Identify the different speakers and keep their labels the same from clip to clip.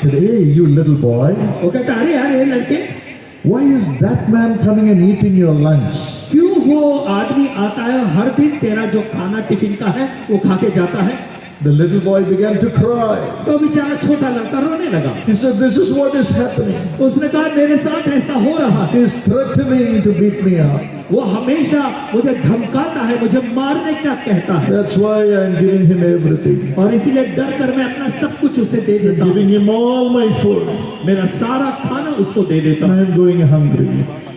Speaker 1: said, hey, you little boy,
Speaker 2: वो कहता अरे यार ये लड़के,
Speaker 1: why is that man coming and eating your lunch?
Speaker 2: क्यों वो आदमी आता है और हर दिन तेरा जो खाना टिफिन का है वो खा के जाता है?
Speaker 1: The little boy began to cry.
Speaker 2: तो बेचारा छोटा लड़का रोने लगा।
Speaker 1: He said, this is what is happening.
Speaker 2: उसने कहा मेरे साथ ऐसा हो रहा है।
Speaker 1: He's threatening to beat me up.
Speaker 2: वो हमेशा मुझे धमकाता है, मुझे मारने का कहता है।
Speaker 1: That's why I'm giving him everything.
Speaker 2: और इसीलिए डर कर मैं अपना सब कुछ उसे दे देता हूँ।
Speaker 1: Giving him all my food.
Speaker 2: मेरा सारा खाना उसको दे देता हूँ।
Speaker 1: I'm going hungry.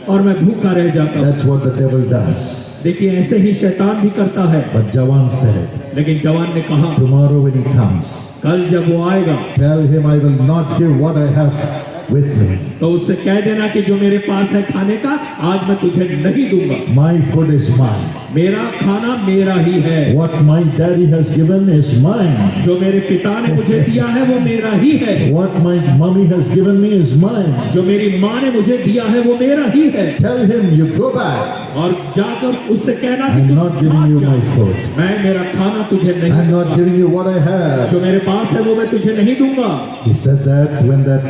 Speaker 2: और मैं भूखा रह जाता हूँ।
Speaker 1: That's what the devil does.
Speaker 2: देखिए ऐसे ही शैतान भी करता है।
Speaker 1: But Jawan said,
Speaker 2: लेकिन जवान ने कहा
Speaker 1: tomorrow when he comes,
Speaker 2: कल जब वो आएगा
Speaker 1: tell him I will not give what I have with me.
Speaker 2: तो उससे कह देना कि जो मेरे पास है खाने का आज मैं तुझे नहीं दूंगा।
Speaker 1: My food is mine.
Speaker 2: मेरा खाना मेरा ही है।
Speaker 1: What my daddy has given is mine.
Speaker 2: जो मेरे पिता ने मुझे दिया है वो मेरा ही है।
Speaker 1: What my mommy has given me is mine.
Speaker 2: जो मेरी माँ ने मुझे दिया है वो मेरा ही है।
Speaker 1: Tell him you go back.
Speaker 2: और जाकर उससे कहना कि
Speaker 1: I'm
Speaker 2: तू
Speaker 1: not giving you my food.
Speaker 2: मैं मेरा खाना तुझे नहीं
Speaker 1: I'm not
Speaker 2: दूंगा।
Speaker 1: giving you what I have.
Speaker 2: जो मेरे पास है वो मैं तुझे नहीं दूंगा।
Speaker 1: He said that when that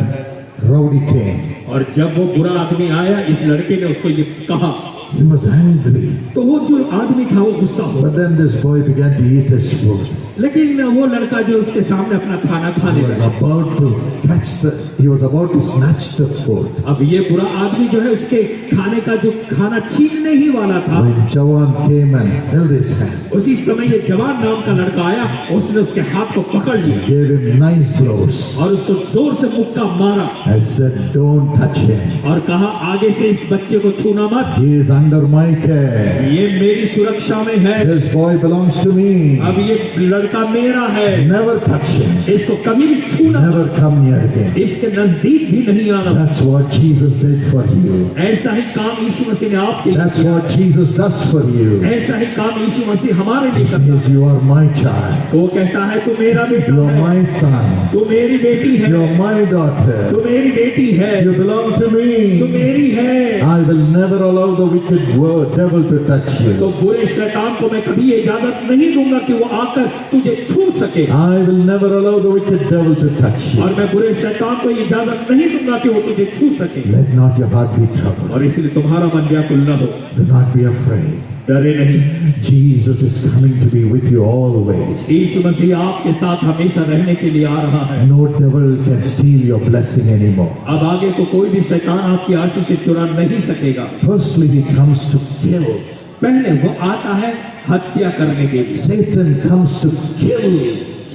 Speaker 1: rowdy came.
Speaker 2: और जब वो बुरा आदमी आया इस लड़के ने उसको ये कहा
Speaker 1: He was angry.
Speaker 2: तो वो जो आदमी था वो गुस्सा हो।
Speaker 1: But then this boy began to eat his food.
Speaker 2: लेकिन वो लड़का जो उसके सामने अपना खाना खाने
Speaker 1: He was
Speaker 2: लगा,
Speaker 1: about to snatch the food.
Speaker 2: अब ये बुरा आदमी जो है उसके खाने का जो खाना छीनने ही वाला था।
Speaker 1: When Jawan came and held his hand,
Speaker 2: उसी समय ये जवान नाम का लड़का आया, उसने उसके हाथ को पकड़ लिया
Speaker 1: gave him nice blows.
Speaker 2: और उसको जोर से मुक्का मारा
Speaker 1: I said, don't touch him.
Speaker 2: और कहा आगे से इस बच्चे को छूना मत,
Speaker 1: He is under my care.
Speaker 2: ये मेरी सुरक्षा में है।
Speaker 1: This boy belongs to me.
Speaker 2: अब ये लड़का मेरा है,
Speaker 1: Never touch him.
Speaker 2: इसको कभी भी छूना मत,
Speaker 1: Never come near him.
Speaker 2: इसके नजदीक भी नहीं आना।
Speaker 1: That's what Jesus did for you.
Speaker 2: ऐसा ही काम यीशु मसीह ने आपके लिए
Speaker 1: That's
Speaker 2: किया।
Speaker 1: what Jesus does for you.
Speaker 2: ऐसा ही काम यीशु मसीह हमारे
Speaker 1: He
Speaker 2: लिए करता है।
Speaker 1: says, you are my child.
Speaker 2: वो कहता है तू मेरा बेटा
Speaker 1: You are
Speaker 2: है,
Speaker 1: my son.
Speaker 2: तू मेरी बेटी है,
Speaker 1: You are my daughter.
Speaker 2: तू मेरी बेटी है,
Speaker 1: You belong to
Speaker 2: तू
Speaker 1: me.
Speaker 2: मेरी है।
Speaker 1: I will never allow the wicked devil to touch
Speaker 2: तो
Speaker 1: you.
Speaker 2: बुरे शैतान को मैं कभी इजाजत नहीं दूंगा कि वो आकर तुझे छू सके,
Speaker 1: I will never allow the wicked devil to touch
Speaker 2: और
Speaker 1: you.
Speaker 2: मैं बुरे शैतान को इजाजत नहीं दूंगा कि वो तुझे छू सके।
Speaker 1: Let not your heart be troubled.
Speaker 2: और इसलिए तुम्हारा मन व्याकुल न हो,
Speaker 1: Do not be afraid.
Speaker 2: डरे नहीं।
Speaker 1: Jesus is coming to be with you always.
Speaker 2: यीशु मसीह आपके साथ हमेशा रहने के लिए आ रहा है।
Speaker 1: No devil can steal your blessing anymore.
Speaker 2: अब आगे को कोई भी शैतान आपकी आशीष से चुरा नहीं सकेगा।
Speaker 1: Firstly, he comes to kill.
Speaker 2: पहले वो आता है हत्या करने के लिए।
Speaker 1: Satan comes to kill.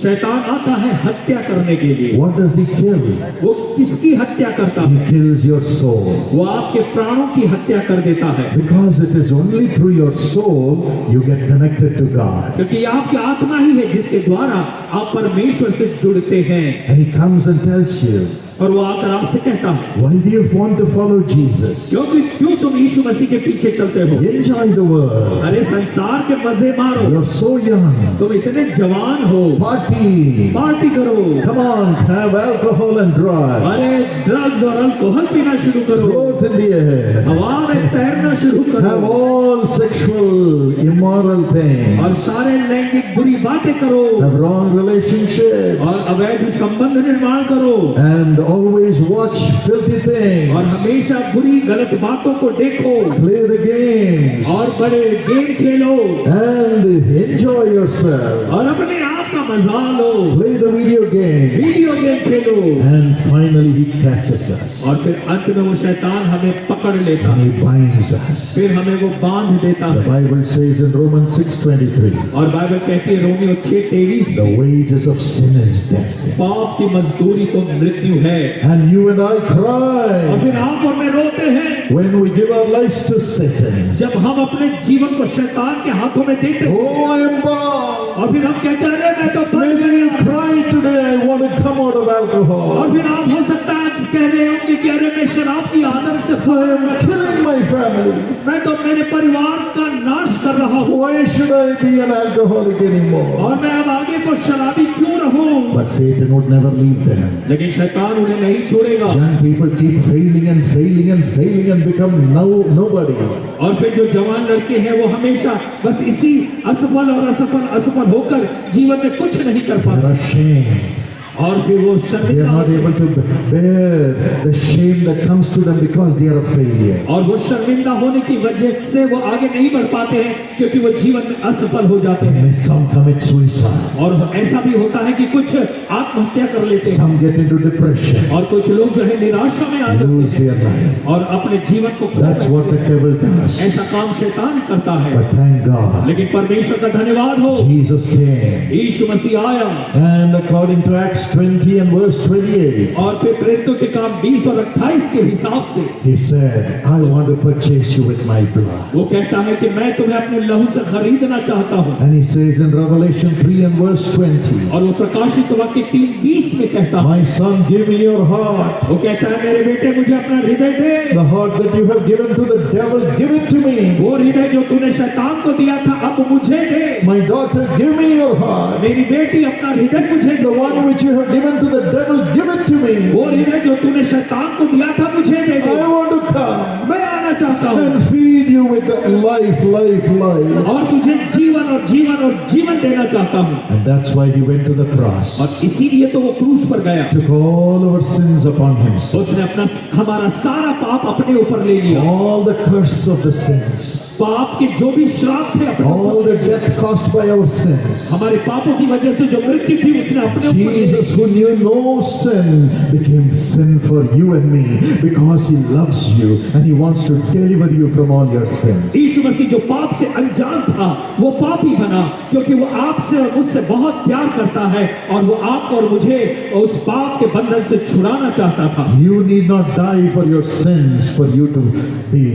Speaker 2: शैतान आता है हत्या करने के लिए।
Speaker 1: What does he kill?
Speaker 2: वो किसकी हत्या करता
Speaker 1: He
Speaker 2: है?
Speaker 1: kills your soul.
Speaker 2: वो आपके प्राणों की हत्या कर देता है,
Speaker 1: Because it is only through your soul you get connected to God.
Speaker 2: क्योंकि ये आपकी आत्मा ही है जिसके द्वारा आप परमेश्वर से जुड़ते हैं।
Speaker 1: And he comes and tells you,
Speaker 2: और वो आकर आपसे कहता है
Speaker 1: why do you want to follow Jesus?
Speaker 2: क्यों तुम यीशु मसीह के पीछे चलते हो?
Speaker 1: Enjoy the world.
Speaker 2: अरे संसार के मजे मारो,
Speaker 1: You're so young.
Speaker 2: तुम इतने जवान हो,
Speaker 1: Party.
Speaker 2: पार्टी करो,
Speaker 1: Come on, have alcohol and drugs.
Speaker 2: अरे ड्रग्स और अल्कोहल पीना शुरू करो,
Speaker 1: Float in the air.
Speaker 2: हवा में तैरना शुरू
Speaker 1: Have
Speaker 2: करो,
Speaker 1: all sexual immoral
Speaker 2: और
Speaker 1: things.
Speaker 2: सारे लैंगिक बुरी बातें करो,
Speaker 1: Have wrong relationships.
Speaker 2: और अवैध संबंध निर्माण करो,
Speaker 1: And always watch filthy
Speaker 2: और
Speaker 1: things.
Speaker 2: हमेशा बुरी गलत बातों को देखो,
Speaker 1: Play the games.
Speaker 2: और बड़े game Khelo,
Speaker 1: And enjoy yourself.
Speaker 2: और अपने आप का मजा लो,
Speaker 1: Play the video game.
Speaker 2: Video game Khelo,
Speaker 1: And finally he catches us.
Speaker 2: और फिर अंत में वो शैतान हमें पकड़ लेता
Speaker 1: And
Speaker 2: है,
Speaker 1: he binds us.
Speaker 2: फिर हमें वो बांध देता
Speaker 1: The
Speaker 2: है।
Speaker 1: Bible says in Romans 6:23,
Speaker 2: और बाइबल कहती है Romeo 6:23
Speaker 1: the wages of sin is death.
Speaker 2: पाप की मजदूरी तो मृत्यु है।
Speaker 1: And you and I
Speaker 2: और
Speaker 1: cry
Speaker 2: फिर आप और मैं रोते हैं
Speaker 1: when we give our lives to Satan.
Speaker 2: जब हम अपने जीवन को शैतान के हाथों में देते हैं,
Speaker 1: Oh, I am bound.
Speaker 2: और फिर हम कहते हैं अरे मैं तो बंद
Speaker 1: Maybe
Speaker 2: गया।
Speaker 1: you cry today, I want to come out of
Speaker 2: और
Speaker 1: alcohol.
Speaker 2: फिर आप हो सकता है आज कह रहे होंगे कि अरे मैं शराब की आदत से
Speaker 1: I am killing my family.
Speaker 2: मैं तो मेरे परिवार का नाश कर रहा हूँ,
Speaker 1: Why should I be an alcoholic anymore?
Speaker 2: और मैं अब आगे को शराबी क्यों रहूं?
Speaker 1: But Satan would never leave them.
Speaker 2: लेकिन शैतान उन्हें नहीं छोड़ेगा।
Speaker 1: Young people keep failing and failing and failing and become nobody.
Speaker 2: और फिर जो जवान लड़के हैं वो हमेशा बस इसी असफल और असफल होकर जीवन में कुछ नहीं कर
Speaker 1: They're
Speaker 2: पाते।
Speaker 1: ashamed.
Speaker 2: और फिर वो
Speaker 1: They
Speaker 2: शर्मिंदा
Speaker 1: are not
Speaker 2: होते
Speaker 1: able
Speaker 2: हैं।
Speaker 1: to bear the shame that comes to them because they are a failure.
Speaker 2: और वो शर्मिंदा होने की वजह से वो आगे नहीं बढ़ पाते हैं क्योंकि वो जीवन में असफल हो जाते हैं।
Speaker 1: And some commit suicide.
Speaker 2: और ऐसा भी होता है कि कुछ आत्महत्या कर लेते हैं
Speaker 1: Some get into depression,
Speaker 2: और कुछ लोग जो है निराशा में आ
Speaker 1: lose
Speaker 2: जाते हैं
Speaker 1: their life.
Speaker 2: और अपने जीवन को खो
Speaker 1: That's what the
Speaker 2: बैठते हैं।
Speaker 1: devil does.
Speaker 2: ऐसा काम शैतान करता है,
Speaker 1: But thank God,
Speaker 2: लेकिन परमेश्वर का धन्यवाद हो,
Speaker 1: Jesus came.
Speaker 2: यीशु मसीह आया।
Speaker 1: And according to Acts 20 and verse 28,
Speaker 2: और फिर प्रेरितों के काम 20 और 28 के हिसाब से
Speaker 1: he said, I want to purchase you with my blood.
Speaker 2: वो कहता है कि मैं तुम्हें अपने लहू से खरीदना चाहता हूँ।
Speaker 1: And he says in Revelation 3 and verse 20,
Speaker 2: और वो प्रकाशित वाक्य 3:20 में कहता है,
Speaker 1: my son, give me your heart.
Speaker 2: वो कहता है मेरे बेटे मुझे अपना हृदय दे।
Speaker 1: The heart that you have given to the devil, give it to me.
Speaker 2: वो हृदय जो तूने शैतान को दिया था अब मुझे दे।
Speaker 1: My daughter, give me your heart.
Speaker 2: मेरी बेटी अपना हृदय मुझे
Speaker 1: The
Speaker 2: they.
Speaker 1: one which you have given to the devil, give it to me.
Speaker 2: वो हृदय जो तूने शैतान को दिया था मुझे दे दे।
Speaker 1: I want to come
Speaker 2: मैं आना चाहता हूँ
Speaker 1: and feed you with the life, life, life.
Speaker 2: और तुझे जीवन और जीवन और जीवन देना चाहता हूँ।
Speaker 1: And that's why he went to the cross,
Speaker 2: और इसीलिए तो वो क्रूस पर गया।
Speaker 1: took all our sins upon himself,
Speaker 2: उसने अपना हमारा सारा पाप अपने ऊपर ले लिया।
Speaker 1: all the curse of the sins,
Speaker 2: पाप के जो भी श्राप थे अपने
Speaker 1: all
Speaker 2: ऊपर
Speaker 1: the
Speaker 2: ले लिया।
Speaker 1: death caused by our sins.
Speaker 2: हमारे पापों की वजह से जो मृत्यु थी उसने अपने ऊपर ले ली।
Speaker 1: Jesus, who knew no sin, became sin for you and me because he loves you and he wants to deliver you from all your sins.
Speaker 2: यीशु मसीह जो पाप से अनजान था वो पापी बना क्योंकि वो आपसे और मुझसे बहुत प्यार करता है और वो आपको और मुझे उस पाप के बंधन से छुड़ाना चाहता था।
Speaker 1: You need not die for your sins for you to be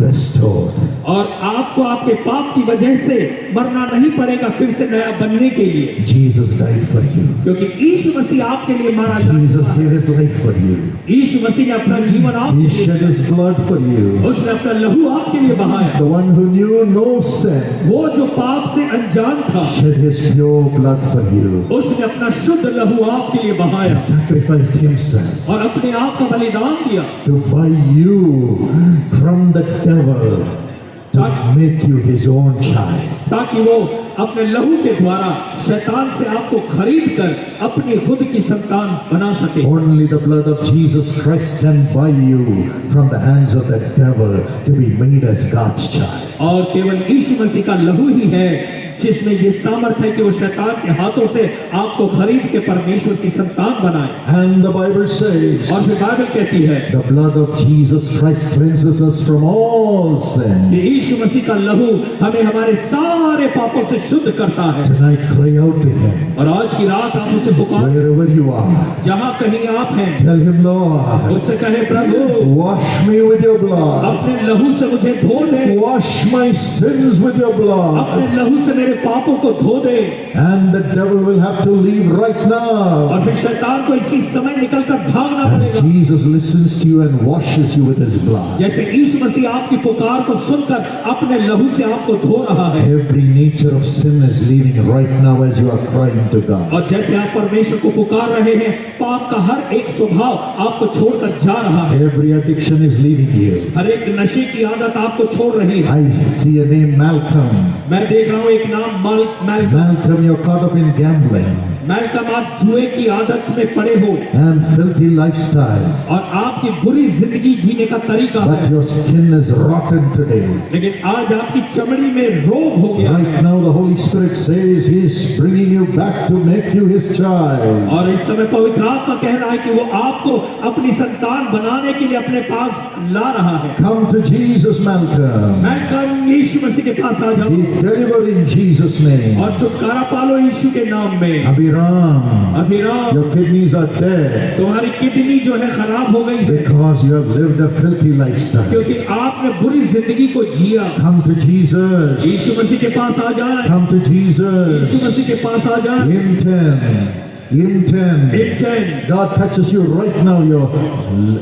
Speaker 1: restored.
Speaker 2: और आपको आपके पाप की वजह से मरना नहीं पड़ेगा फिर से नया बनने के लिए,
Speaker 1: Jesus died for you.
Speaker 2: क्योंकि यीशु मसीह आपके लिए मारा
Speaker 1: Jesus
Speaker 2: गया।
Speaker 1: gave his life for you.
Speaker 2: यीशु मसीह ने अपना जीवन
Speaker 1: He
Speaker 2: आपके लिए
Speaker 1: shed his blood for you.
Speaker 2: उसने अपना लहू आपके लिए बहाया।
Speaker 1: The one who knew no sin
Speaker 2: वो जो पाप से अनजान था
Speaker 1: shed his pure blood for you.
Speaker 2: उसने अपना शुद्ध लहू आपके लिए
Speaker 1: He
Speaker 2: बहाया
Speaker 1: sacrificed himself
Speaker 2: और अपने आप का बलिदान दिया
Speaker 1: to buy you from the devil, to make you his own child.
Speaker 2: ताकि वो अपने लहू के द्वारा शैतान से आपको खरीद कर अपनी खुद की संतान बना सके।
Speaker 1: Only the blood of Jesus Christ can buy you from the hands of the devil to be made as God's child.
Speaker 2: और केवल यीशु मसीह का लहू ही है जिसमें ये सामर्थ है कि वो शैतान के हाथों से आपको खरीद के परमेश्वर की संतान बनाए।
Speaker 1: And the Bible says,
Speaker 2: और फिर बाइबल कहती है
Speaker 1: the blood of Jesus Christ cleanses us from all
Speaker 2: कि
Speaker 1: sin.
Speaker 2: यीशु मसीह का लहू हमें हमारे सारे पापों से शुद्ध करता है।
Speaker 1: Tonight cry out to him,
Speaker 2: और आज की रात आप उसे पुकार,
Speaker 1: wherever you are.
Speaker 2: जहाँ कहीं आप हैं,
Speaker 1: Tell him, Lord,
Speaker 2: उससे कहे प्रभु
Speaker 1: wash me with your blood.
Speaker 2: अपने लहू से मुझे धो दे,
Speaker 1: Wash my sins with your blood.
Speaker 2: अपने लहू से मेरे पापों को धो दे।
Speaker 1: And the devil will have to leave right now.
Speaker 2: और फिर शैतान को इसी समय निकलकर भागना
Speaker 1: As
Speaker 2: पड़ेगा।
Speaker 1: Jesus listens to you and washes you with his blood.
Speaker 2: जैसे यीशु मसीह आपकी पुकार को सुनकर अपने लहू से आपको धो रहा है
Speaker 1: Every nature of sin is leaving right now as you are crying to God.
Speaker 2: और जैसे आप परमेश्वर को पुकार रहे हैं पाप का हर एक स्वभाव आपको छोड़कर जा रहा है।
Speaker 1: Every addiction is leaving you.
Speaker 2: हर एक नशे की आदत आपको छोड़ रही है।
Speaker 1: I see a name, Malcolm.
Speaker 2: मैं देख रहा हूँ एक नाम Malcolm.
Speaker 1: Malcolm, you're caught up in gambling
Speaker 2: Malcolm आप जुए की आदत में पड़े हो
Speaker 1: and filthy lifestyle.
Speaker 2: और आपकी बुरी जिंदगी जीने का तरीका
Speaker 1: But
Speaker 2: है,
Speaker 1: your skin is rotten today.
Speaker 2: लेकिन आज आपकी चमड़ी में रोग हो गया
Speaker 1: Right
Speaker 2: है।
Speaker 1: now the Holy Spirit says He's bringing you back to make you His child.
Speaker 2: और इस समय पवित्र आत्मा कह रहा है कि वो आपको अपनी संतान बनाने के लिए अपने पास ला रहा है।
Speaker 1: Come to Jesus, Malcolm.
Speaker 2: Malcolm यीशु मसीह के पास आ जाओ
Speaker 1: Be delivered in Jesus' name.
Speaker 2: और छुटकारा पालो यीशु के नाम में।
Speaker 1: Abiram,
Speaker 2: Abhiram
Speaker 1: your kidneys are dead
Speaker 2: तुम्हारी किडनी जो है खराब हो गई है
Speaker 1: because you have lived a filthy lifestyle.
Speaker 2: क्योंकि आपने बुरी जिंदगी को जिया।
Speaker 1: Come to Jesus.
Speaker 2: यीशु मसीह के पास आ जाए,
Speaker 1: Come to
Speaker 2: यीशु
Speaker 1: Jesus.
Speaker 2: मसीह के पास आ जाए।
Speaker 1: Inten.
Speaker 2: Inten।
Speaker 1: God touches you right now.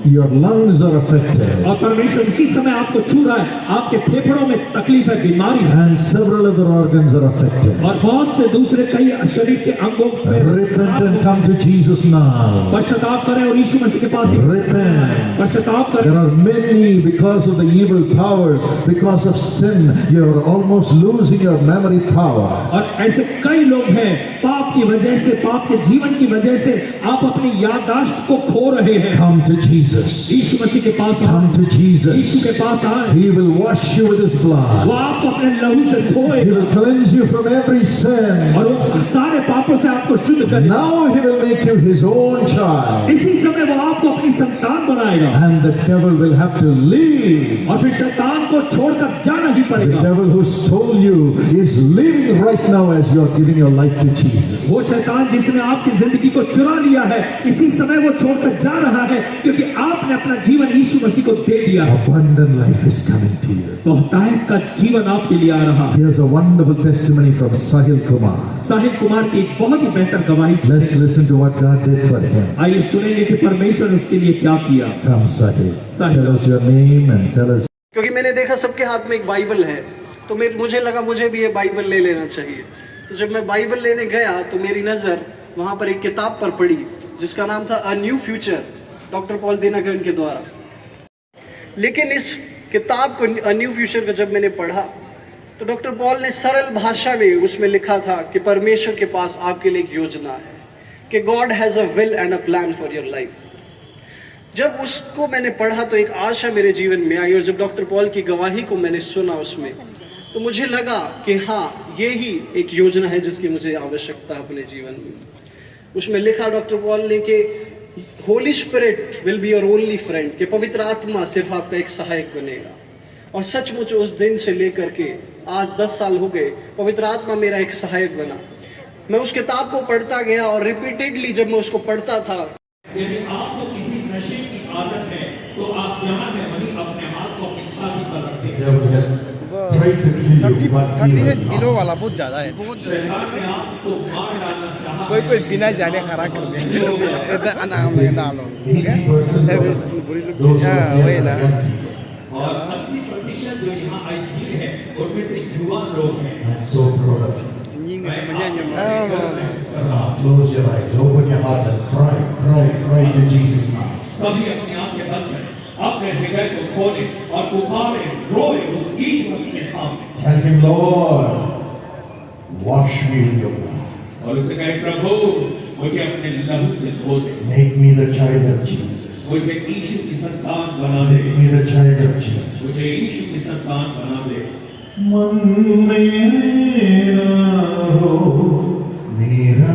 Speaker 1: Your lungs are affected.
Speaker 2: और परमेश्वर इसी समय आपको छू रहा है, आपके फेफड़ों में तकलीफ है, बीमारी है
Speaker 1: And several other organs are affected.
Speaker 2: और बहुत से दूसरे कई शरीर के अंगों
Speaker 1: Repent and
Speaker 2: में
Speaker 1: come to Jesus now.
Speaker 2: पश्चाताप करें और यीशु मसीह के पास
Speaker 1: Repent.
Speaker 2: पश्चाताप करें।
Speaker 1: There are many, because of the evil powers, because of sin, you are almost losing your memory power.
Speaker 2: और ऐसे कई लोग हैं पाप की वजह से, पाप के जीवन की वजह से आप अपनी याददाश्त को खो रहे हैं,
Speaker 1: come to Jesus.
Speaker 2: यीशु मसीह के पास आए,
Speaker 1: Come to
Speaker 2: यीशु
Speaker 1: Jesus.
Speaker 2: के पास आए।
Speaker 1: He will wash you with His
Speaker 2: वो
Speaker 1: blood.
Speaker 2: आपको अपने लहू से
Speaker 1: He
Speaker 2: धोएगा
Speaker 1: will cleanse you from every sin.
Speaker 2: और वो सारे पापों से आपको शुद्ध करेगा।
Speaker 1: Now He will make you His own child.
Speaker 2: इसी समय वो आपको अपनी संतान बनाएगा
Speaker 1: And the devil will have to leave.
Speaker 2: और फिर शैतान को छोड़कर जाना ही
Speaker 1: The
Speaker 2: पड़ेगा।
Speaker 1: devil who stole you is leaving right now as you are giving your life to Jesus.
Speaker 2: वो शैतान जिसने आपकी जिंदगी को चुरा लिया है, इसी समय वो छोड़कर जा रहा है क्योंकि आपने अपना जीवन यीशु मसीह को दे दिया है।
Speaker 1: Abundant life is coming to you.
Speaker 2: बहुतायत का जीवन आपके लिए आ रहा है।
Speaker 1: Here's a wonderful testimony from Sahil Kumar.
Speaker 2: Sahil Kumar की एक बहुत ही बेहतर गवाही सुनिए।
Speaker 1: Let's listen to what God did for him.
Speaker 2: आइए सुनेंगे कि परमेश्वर ने उसके लिए क्या किया।
Speaker 1: Come, Sahil.
Speaker 2: Sahil.
Speaker 1: Tell us your name and tell us.
Speaker 3: क्योंकि मैंने देखा सबके हाथ में एक बाइबल है, तो मुझे लगा मुझे भी ये बाइबल ले लेना चाहिए। तो जब मैं बाइबल लेने गया तो मेरी नज़र वहाँ पर एक किताब पर पड़ी जिसका नाम था a new future, doctor Paul Dinkar के द्वारा। लेकिन इस किताब को अ न्यू फ्यूचर को जब मैंने पढ़ा तो डॉक्टर पॉल ने सरल भाषा में उसमें लिखा था कि परमेश्वर के पास आपके लिए एक योजना है, कि God has a will and a plan for your life. जब उसको मैंने पढ़ा तो एक आशा मेरे जीवन में आई, और जब डॉक्टर पॉल की गवाही को मैंने सुना उसमें, तो मुझे लगा कि हाँ, ये ही एक योजना है जिसकी मुझे आवश्यकता है अपने जीवन में। उसमें लिखा डॉक्टर पॉल ने कि Holi spirit will be your only friend, कि पवित्र आत्मा सिर्फ आपका एक सहायक बनेगा। और सचमुच उस दिन से लेकर के आज 10 साल हो गए, पवित्र आत्मा मेरा एक सहायक बना। मैं उस किताब को पढ़ता गया और रिपीटेडली जब मैं उसको पढ़ता था,
Speaker 2: यदि आपको किसी नशे की आदत है तो आप जहाँ हैं वहीं अपने हाथ को अपनी छाती पर रख दें।
Speaker 1: devil has tried to kill you, but he will
Speaker 4: kilo
Speaker 1: not.
Speaker 4: वाला बहुत ज़्यादा है।
Speaker 2: शैतान ने आपको मार डालना चाहा
Speaker 4: कोई कोई बिना जाने खड़ा कर दे। इधर आना मैं डालो।
Speaker 1: 80% of those who
Speaker 4: हाँ,
Speaker 1: are
Speaker 4: वही
Speaker 1: there
Speaker 4: ना।
Speaker 1: are young people.
Speaker 2: और 80% जो यहाँ आई भीड़ है उनमें से युवा लोग हैं।
Speaker 1: I'm so proud of you.
Speaker 4: Nyinga temanyanyi
Speaker 1: Close your eyes, open your heart and cry, cry, cry to Jesus now.
Speaker 2: सभी अपनी आंखें बंद करें, अपने हृदय को खोलें और पुकारें, रोए उस यीशु मसीह के सामने।
Speaker 1: Tell him, Lord, wash me with your blood.
Speaker 2: और उसे कहें, प्रभु मुझे अपने लहू से धो दे,
Speaker 1: Make me the child of Jesus.
Speaker 2: मुझे यीशु की संतान बना दे,
Speaker 1: Make me the child of Jesus.
Speaker 2: मुझे यीशु की संतान बना दे।
Speaker 1: मन मेरा हो मेरा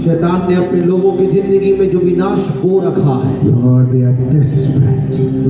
Speaker 5: शैतान ने अपने लोगों की जिंदगी में जो विनाश बो रखा है,
Speaker 1: Lord, they are desperate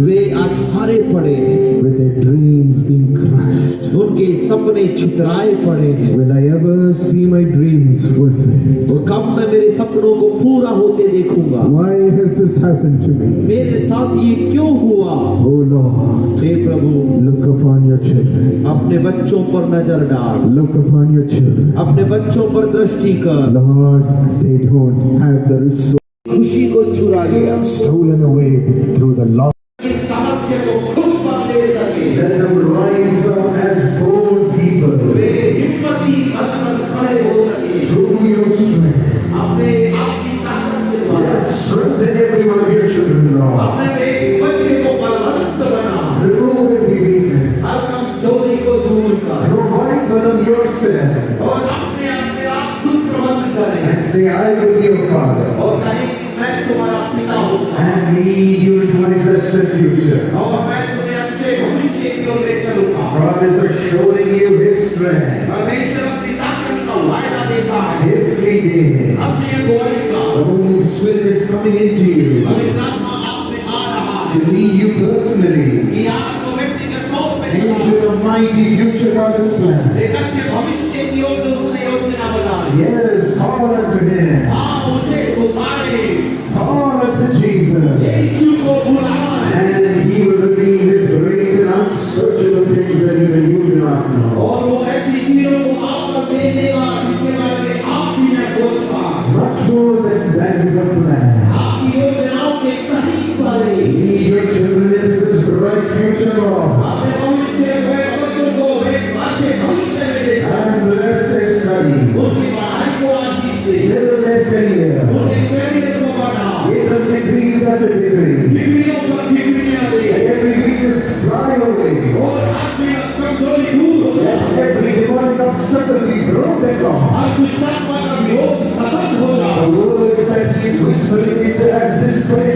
Speaker 5: वे आज हारे पड़े हैं,
Speaker 1: with their dreams being crushed.
Speaker 5: उनके सपने छितराए पड़े हैं।
Speaker 1: Will I ever see my dreams fulfilled?
Speaker 5: और कब मैं मेरे सपनों को पूरा होते देखूंगा?
Speaker 1: Why has this happened to me?
Speaker 5: मेरे साथ ये क्यों हुआ?
Speaker 1: Oh Lord,
Speaker 5: hey Prabhu,
Speaker 1: look upon your children.
Speaker 5: अपने बच्चों पर नजर डाल,
Speaker 1: Look upon your children.
Speaker 5: अपने बच्चों पर दृष्टि कर।
Speaker 1: Lord, they don't have the resource
Speaker 5: खुशी को चुरा लिया,
Speaker 1: stolen away through the loss.
Speaker 5: इस सामर्थ्य को खुद पर ले सके।
Speaker 1: Let them rise up as bold people
Speaker 5: वे हिम्मती बनकर खड़े हो सके,
Speaker 1: through your strength.
Speaker 5: अपने आप की ताकत के द्वारा।
Speaker 1: Yes, strengthen every one of your children, Lord.
Speaker 5: अपने एक बच्चे को बलवंत बना,
Speaker 1: Remove every weakness.
Speaker 5: हर कमजोरी को दूर कर,
Speaker 1: Provide for them yourself.
Speaker 5: और अपने अपने आप खुद प्रबंध करें,
Speaker 1: And say, I will be your father.
Speaker 5: और कहें कि मैं तुम्हारा पिता हूँ,
Speaker 1: And lead you into my blessed future.
Speaker 5: और मैं तुम्हें अच्छे भविष्य की ओर ले चलूंगा।
Speaker 1: God is assuring you his strength,
Speaker 5: परमेश्वर अपनी ताकत का वायदा देता है,
Speaker 1: his leading.
Speaker 5: अपनी अगुवाई का।
Speaker 1: The Holy Spirit is coming into you
Speaker 5: पवित्र आत्मा आप में आ रहा है
Speaker 1: to lead you personally.
Speaker 5: कि आपको व्यक्तिगत
Speaker 1: mighty future God has planned.
Speaker 5: एक अच्छे भविष्य की ओर उसने योजना बनाई।
Speaker 1: Yes, call unto Him.
Speaker 5: हाँ, उसे पुकारे,
Speaker 1: Call unto Jesus.
Speaker 5: यीशु को बुलाए,
Speaker 1: And He will reveal His great and unsearchable things that even you do not know.
Speaker 5: और वो ऐसी चीजों को आपको दे देगा जिसके बारे में आप भी न सोच पाए।
Speaker 1: Much more than that you have planned.
Speaker 5: आपकी योजनाओं के कहीं पर
Speaker 1: Lead your children into this bright future, Lord.
Speaker 5: अपने भविष्य में बच्चों को एक अच्छे भविष्य में देखा,
Speaker 1: And bless their study.
Speaker 5: उनकी पढ़ाई को आशीष दे,
Speaker 1: Fill their career.
Speaker 5: उनके करियर को बढ़ा,
Speaker 1: Give them degrees after degree.
Speaker 5: डिग्रियों पर डिग्रियां दे,
Speaker 1: Let every weakness fly away.
Speaker 5: और आत्मिक कमजोरी दूर हो जाए,
Speaker 1: Let every demonic obstacle be broken off.
Speaker 5: हर दुष्टात्मा का विरोध खत्म हो जाए।
Speaker 1: The words that He is whispering into us this day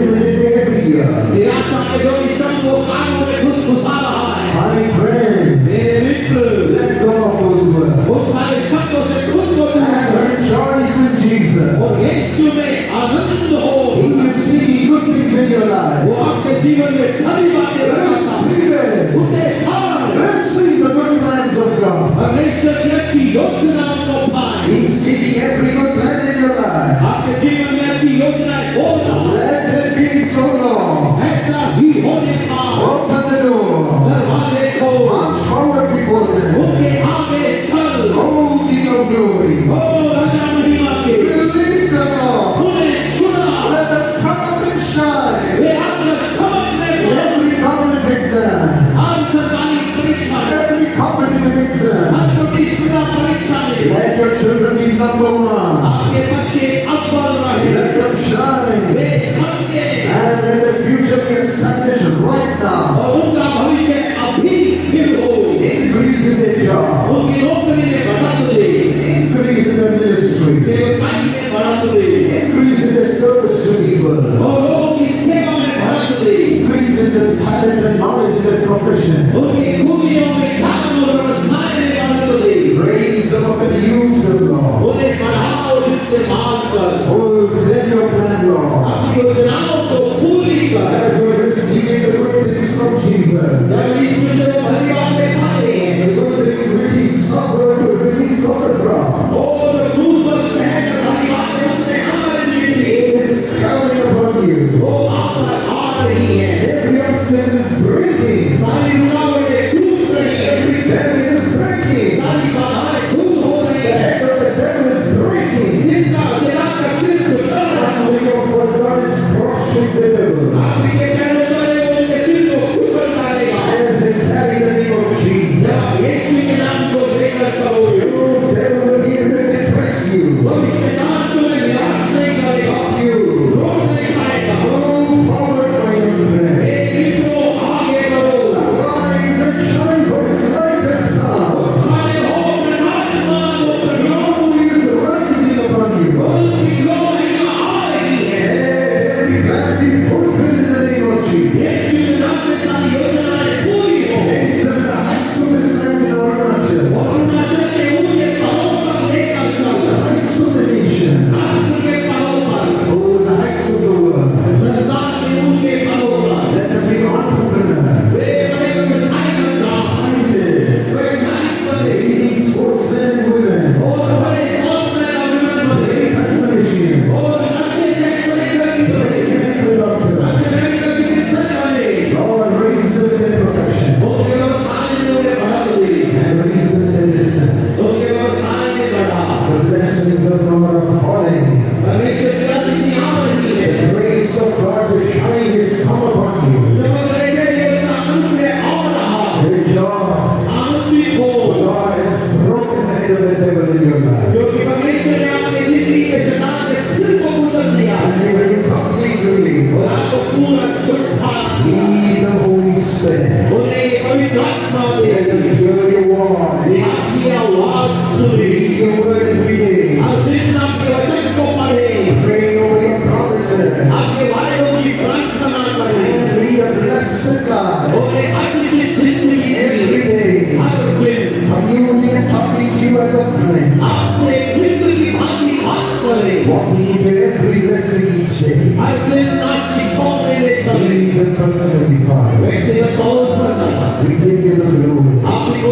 Speaker 1: every year.
Speaker 5: निराशा के जो शब्द वो कानों में घुसा रहा है,
Speaker 1: My friend,
Speaker 5: मेरे मित्र,
Speaker 1: let go of those words.
Speaker 5: उन सारे शब्दों से खुद को दूर
Speaker 1: And
Speaker 5: करो,
Speaker 1: rejoice in Jesus.
Speaker 5: और यीशु में आनंद हो।
Speaker 1: He is speaking good things in your life.
Speaker 5: वो आपके जीवन में भली बातें बताता है,
Speaker 1: Receive it.
Speaker 5: उसे पाए,
Speaker 1: Receive the good plans of God.
Speaker 5: परमेश्वर की अच्छी योजनाओं को पाए,
Speaker 1: He's speaking every good plan in your life.
Speaker 5: आपके जीवन में अच्छी योजनाएं हो जाए,
Speaker 1: Let it be so, Lord.
Speaker 5: ऐसा ही होने का
Speaker 1: Open the door.
Speaker 5: दरवाजे को
Speaker 1: March forward before them.
Speaker 5: उनके आगे चल,
Speaker 1: Oh, King of glory.
Speaker 5: ओ राजा महिमा के,
Speaker 1: Release them, Lord.
Speaker 5: उन्हें छुड़ा,
Speaker 1: Let them come and shine.
Speaker 5: वे आपका चमकने को,
Speaker 1: Every government exam,
Speaker 5: हर सरकारी परीक्षा में,
Speaker 1: every competitive exam,
Speaker 5: हर प्रतिस्पर्धा परीक्षा में,
Speaker 1: let your children be number one.
Speaker 5: आपके बच्चे अव्वल रहे,
Speaker 1: Let them shine.
Speaker 5: वे चमके,
Speaker 1: And let the future be established right now.
Speaker 5: और उनका भविष्य अभी स्थिर हो,
Speaker 1: Increase in their job.
Speaker 5: उनकी नौकरी में बढ़त दे,
Speaker 1: Increase in their ministry.
Speaker 5: सेवकाई में बढ़त दे,
Speaker 1: Increase in their service to people.
Speaker 5: और लोगों की सेवा में बढ़त दे,
Speaker 1: Increase in their talent and knowledge in their profession.
Speaker 5: उनकी खूबियों में ज्ञान और व्यवसाय में बढ़त दे,
Speaker 1: Raise them up and use them, Lord.
Speaker 5: उन्हें बढ़ाओ, इस्तेमाल कर,
Speaker 1: Fulfill your plan, Lord.
Speaker 5: अपनी योजनाओं को पूरी कर।
Speaker 1: As you are receiving the good things from Jesus,
Speaker 5: जब यीशु से वो भली बातें खाते हैं,
Speaker 1: the good things which He suffered to release on the cross,
Speaker 5: और जो क्रूस पर सहज भली बातें उसने हमारे लिए दी,
Speaker 1: is coming upon you.
Speaker 5: वो आप पर आ रही है,
Speaker 1: Every obstacle is breaking.
Speaker 5: सारी रुकावटें टूट रही है,
Speaker 1: Every barrier is breaking.
Speaker 5: सारी बाधाएं दूर हो रही
Speaker 1: The
Speaker 5: है,
Speaker 1: head of the devil is breaking.
Speaker 5: जिनका सिरा का सिर कुचल रहा है,
Speaker 1: And for God is crushing the devil.
Speaker 5: आपके पैरों पर है, वो उसके सिर को कुचल डालेगा।
Speaker 1: As they carry the name of Jesus,
Speaker 5: जब यीशु के नाम को लेकर चलोगे,
Speaker 1: the devil will be able to impress you,
Speaker 5: वो शैतान तुम्हें निराश नहीं करेगा,
Speaker 1: stop you.
Speaker 5: रोक नहीं पाएगा।
Speaker 1: Move forward, my young friend.
Speaker 5: हे मित्रों, आगे बढ़ो,
Speaker 1: Rise and shine, for His light has come.
Speaker 5: खड़े हो, प्रकाशमान हो,
Speaker 1: Glory is rising upon you.
Speaker 5: उसकी glory आ रही है।
Speaker 1: Let every plan be fulfilled in the name of Jesus.
Speaker 5: यीशु के नाम में सारी योजनाएं पूरी हो,
Speaker 1: Hasten the heights of His land in our nation,
Speaker 5: और अरुणाचल के ऊंचे पहाड़ों पर लेकर चल,
Speaker 1: the heights of the nation,
Speaker 5: राष्ट्र के पहाड़ों पर,
Speaker 1: oh, the heights of the world.
Speaker 5: संसार के ऊंचे पहाड़ों पर,
Speaker 1: Let them be entrepreneurs,
Speaker 5: वे बड़े व्यवसायी बन जाओ,
Speaker 1: scientists,
Speaker 5: वे नायक बने,
Speaker 1: leading sportsmen and women,
Speaker 5: और बड़े स्पोर्ट्समैन और विमेन बने,
Speaker 1: great mathematicians,
Speaker 5: और अच्छे शैक्षणिक व्यक्ति बने,
Speaker 1: medical doctors.
Speaker 5: अच्छे मेडिकल चिकित्सक बने,
Speaker 1: Lord, raise them in their profession
Speaker 5: उनके व्यवसाय में उन्हें बढ़ा दे,
Speaker 1: and raise them in their business.
Speaker 5: उनके व्यवसाय में बढ़ा।
Speaker 1: The blessings of God are falling.
Speaker 5: परमेश्वर की आशीष यहाँ रही है,
Speaker 1: The grace of God to shine is come upon you.
Speaker 5: चमक रही है, ये उसका अनुग्रह आ रहा है।
Speaker 1: Rejoice.
Speaker 5: आनंदित हो,
Speaker 1: God has broken the head of the devil in your life.
Speaker 5: क्योंकि परमेश्वर ने आपके जिंदगी के शैतान के सिर को कुचल दिया
Speaker 1: And He will completely
Speaker 5: और आपको पूरा छुटकारा दिया।
Speaker 1: lead the Holy Spirit.
Speaker 5: उन्हें पवित्र आत्मा दे,
Speaker 1: Let them hear your voice.
Speaker 5: आपकी आवाज सुने,
Speaker 1: Read your word every day.
Speaker 5: हर दिन आपके वचन को पढ़े,
Speaker 1: Pray over your promises.
Speaker 5: आपके वायदों की प्रार्थना करें,
Speaker 1: And lead a blessed life
Speaker 5: और एक अच्छी जिंदगी
Speaker 1: every
Speaker 5: जिए,
Speaker 1: day.
Speaker 5: हर दिन
Speaker 1: Communing and talking to you as a friend.
Speaker 5: आपसे मित्र की भांति बात करें,
Speaker 1: Walking into every blessing each day.
Speaker 5: हर दिन आशीषों में ले चलें,
Speaker 1: Lead the person of the Father.
Speaker 5: व्यक्तिगत तौर पर चलना,
Speaker 1: We give you the glory.
Speaker 5: आपको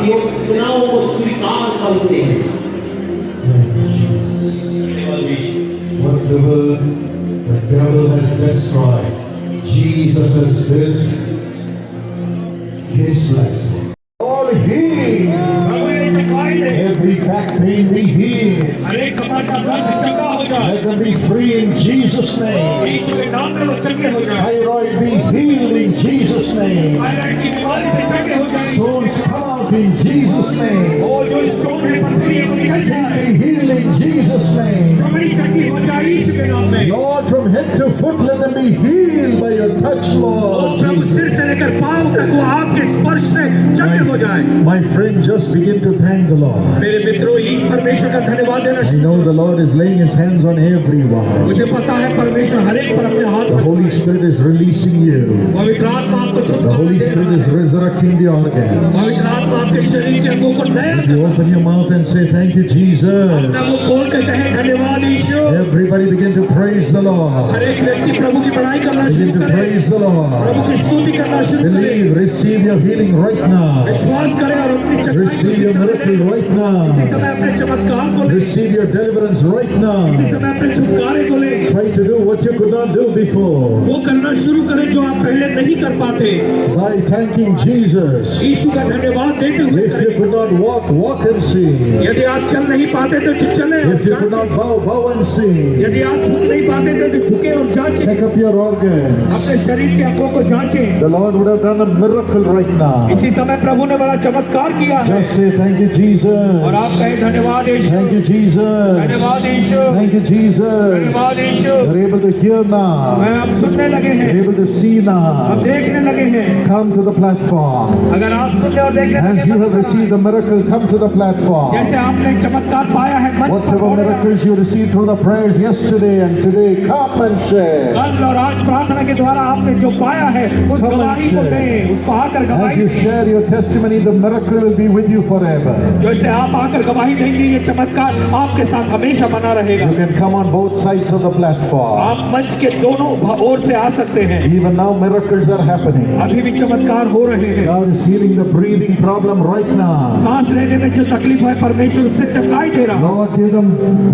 Speaker 5: योजनाओं को स्वीकार करते हैं।
Speaker 1: Whatever the devil has destroyed, Jesus has built His blessing. All healed. Every back pain be healed.
Speaker 2: हरेक कमर का दर्द चंगा हो जाए,
Speaker 1: Let them be free in Jesus' name.
Speaker 2: यीशु के नाम में वो चंगे हो जाए,
Speaker 1: Thyroid be healed in Jesus' name.
Speaker 2: Thyroid की बीमारी से चंगे हो जाए,
Speaker 1: Stones come out in Jesus' name.
Speaker 2: वो जो स्टोन है पत्थरी है वो निकल
Speaker 1: Skin
Speaker 2: जाए,
Speaker 1: be healed in Jesus' name.
Speaker 2: चमड़ी चंगी हो जाए यीशु के नाम में।
Speaker 1: Lord, from head to foot, let them be healed by your touch,
Speaker 2: O
Speaker 1: Lord
Speaker 2: प्रभु सिर
Speaker 1: Jesus.
Speaker 2: से लेकर पांव तक वो आपके स्पर्श से चंगे हो जाए।
Speaker 1: My friend, just begin to thank the Lord.
Speaker 2: मेरे मित्रों, ये परमेश्वर का धन्यवाद देना
Speaker 1: I
Speaker 2: शुरू
Speaker 1: know the Lord is laying His hands on everyone.
Speaker 2: मुझे पता है परमेश्वर हर एक पर अपने हाथ
Speaker 1: The Holy Spirit is releasing you.
Speaker 2: पवित्र आत्मा आपको
Speaker 1: The
Speaker 2: छुटकारा
Speaker 1: Holy
Speaker 2: दे रहा
Speaker 1: Spirit
Speaker 2: है।
Speaker 1: is resurrecting the organs.
Speaker 2: पवित्र आत्मा आपके शरीर के अंगों को नया
Speaker 1: If
Speaker 2: कर
Speaker 1: you
Speaker 2: रहा है।
Speaker 1: open your mouth and say, thank you,
Speaker 2: अपना
Speaker 1: Jesus.
Speaker 2: मुंह खोल के कहे धन्यवाद यीशु।
Speaker 1: Everybody begin to praise the Lord.
Speaker 2: हर एक व्यक्ति प्रभु की बड़ाई करना
Speaker 1: Begin
Speaker 2: शुरू
Speaker 1: to
Speaker 2: करे,
Speaker 1: praise the Lord.
Speaker 2: प्रभु की स्तुति करना शुरू करे,
Speaker 1: Believe, receive your healing right now.
Speaker 2: विश्वास करे और अपनी चंगाई को
Speaker 1: Receive
Speaker 2: इसी
Speaker 1: your
Speaker 2: समय
Speaker 1: miracle
Speaker 2: ले।
Speaker 1: right
Speaker 2: इसी
Speaker 1: now.
Speaker 2: समय अपने चमत्कार को ले,
Speaker 1: Receive your deliverance right
Speaker 2: इसी
Speaker 1: now.
Speaker 2: समय अपने छुटकारे को ले।
Speaker 1: Try to do what you could not do before
Speaker 2: वो करना शुरू करे जो आप पहले नहीं कर पाते।
Speaker 1: by thanking Jesus.
Speaker 2: यीशु का धन्यवाद देते हुए
Speaker 1: If you could not walk, walk and see.
Speaker 2: यदि आप चल नहीं पाते तो चले और
Speaker 1: If you could
Speaker 2: जांचें।
Speaker 1: not bow, bow and see.
Speaker 2: यदि आप झुक नहीं पाते थे तो झुके और जांचें।
Speaker 1: Check up your organs.
Speaker 2: अपने शरीर के अंगों को जांचें।
Speaker 1: The Lord would have done a miracle right now.
Speaker 2: इसी समय प्रभु ने बड़ा चमत्कार किया है
Speaker 1: Just say thank you,
Speaker 2: और
Speaker 1: Jesus.
Speaker 2: आप कहें धन्यवाद यीशु,
Speaker 1: Thank you, Jesus.
Speaker 2: धन्यवाद यीशु,
Speaker 1: Thank you, Jesus.
Speaker 2: धन्यवाद यीशु।
Speaker 1: You're able to hear now.
Speaker 2: मैं अब सुनने लगे हैं,
Speaker 1: You're able to see
Speaker 2: अब
Speaker 1: now.
Speaker 2: देखने लगे हैं।
Speaker 1: Come to the platform.
Speaker 2: अगर आप सुनने और देखने
Speaker 1: As
Speaker 2: लगे
Speaker 1: you have
Speaker 2: तो
Speaker 1: received the miracle, come to the platform.
Speaker 2: जैसे आपने चमत्कार पाया है मंच पर
Speaker 1: Whatever
Speaker 2: दौड़े आओ।
Speaker 1: miracles you received through the prayers yesterday and today, come and share.
Speaker 2: कल और आज प्रार्थना के द्वारा आपने जो पाया है उस
Speaker 1: Come and
Speaker 2: गवाही को
Speaker 1: share.
Speaker 2: दें, उसको आकर
Speaker 1: As
Speaker 2: गवाही
Speaker 1: you
Speaker 2: दें।
Speaker 1: share your testimony, the miracle will be with you forever.
Speaker 2: जैसे आप आकर गवाही देंगे ये चमत्कार आपके साथ हमेशा बना रहेगा।
Speaker 1: You can come on both sides of the platform.
Speaker 2: आप मंच के दोनों ओर से आ सकते हैं।
Speaker 1: Even now, miracles are happening.
Speaker 2: अभी भी चमत्कार हो रहे हैं।
Speaker 1: God is healing the breathing problem right now.
Speaker 2: सांस लेने में जो तकलीफ है परमेश्वर उससे चंगाई दे रहा है।
Speaker 1: Lord, give them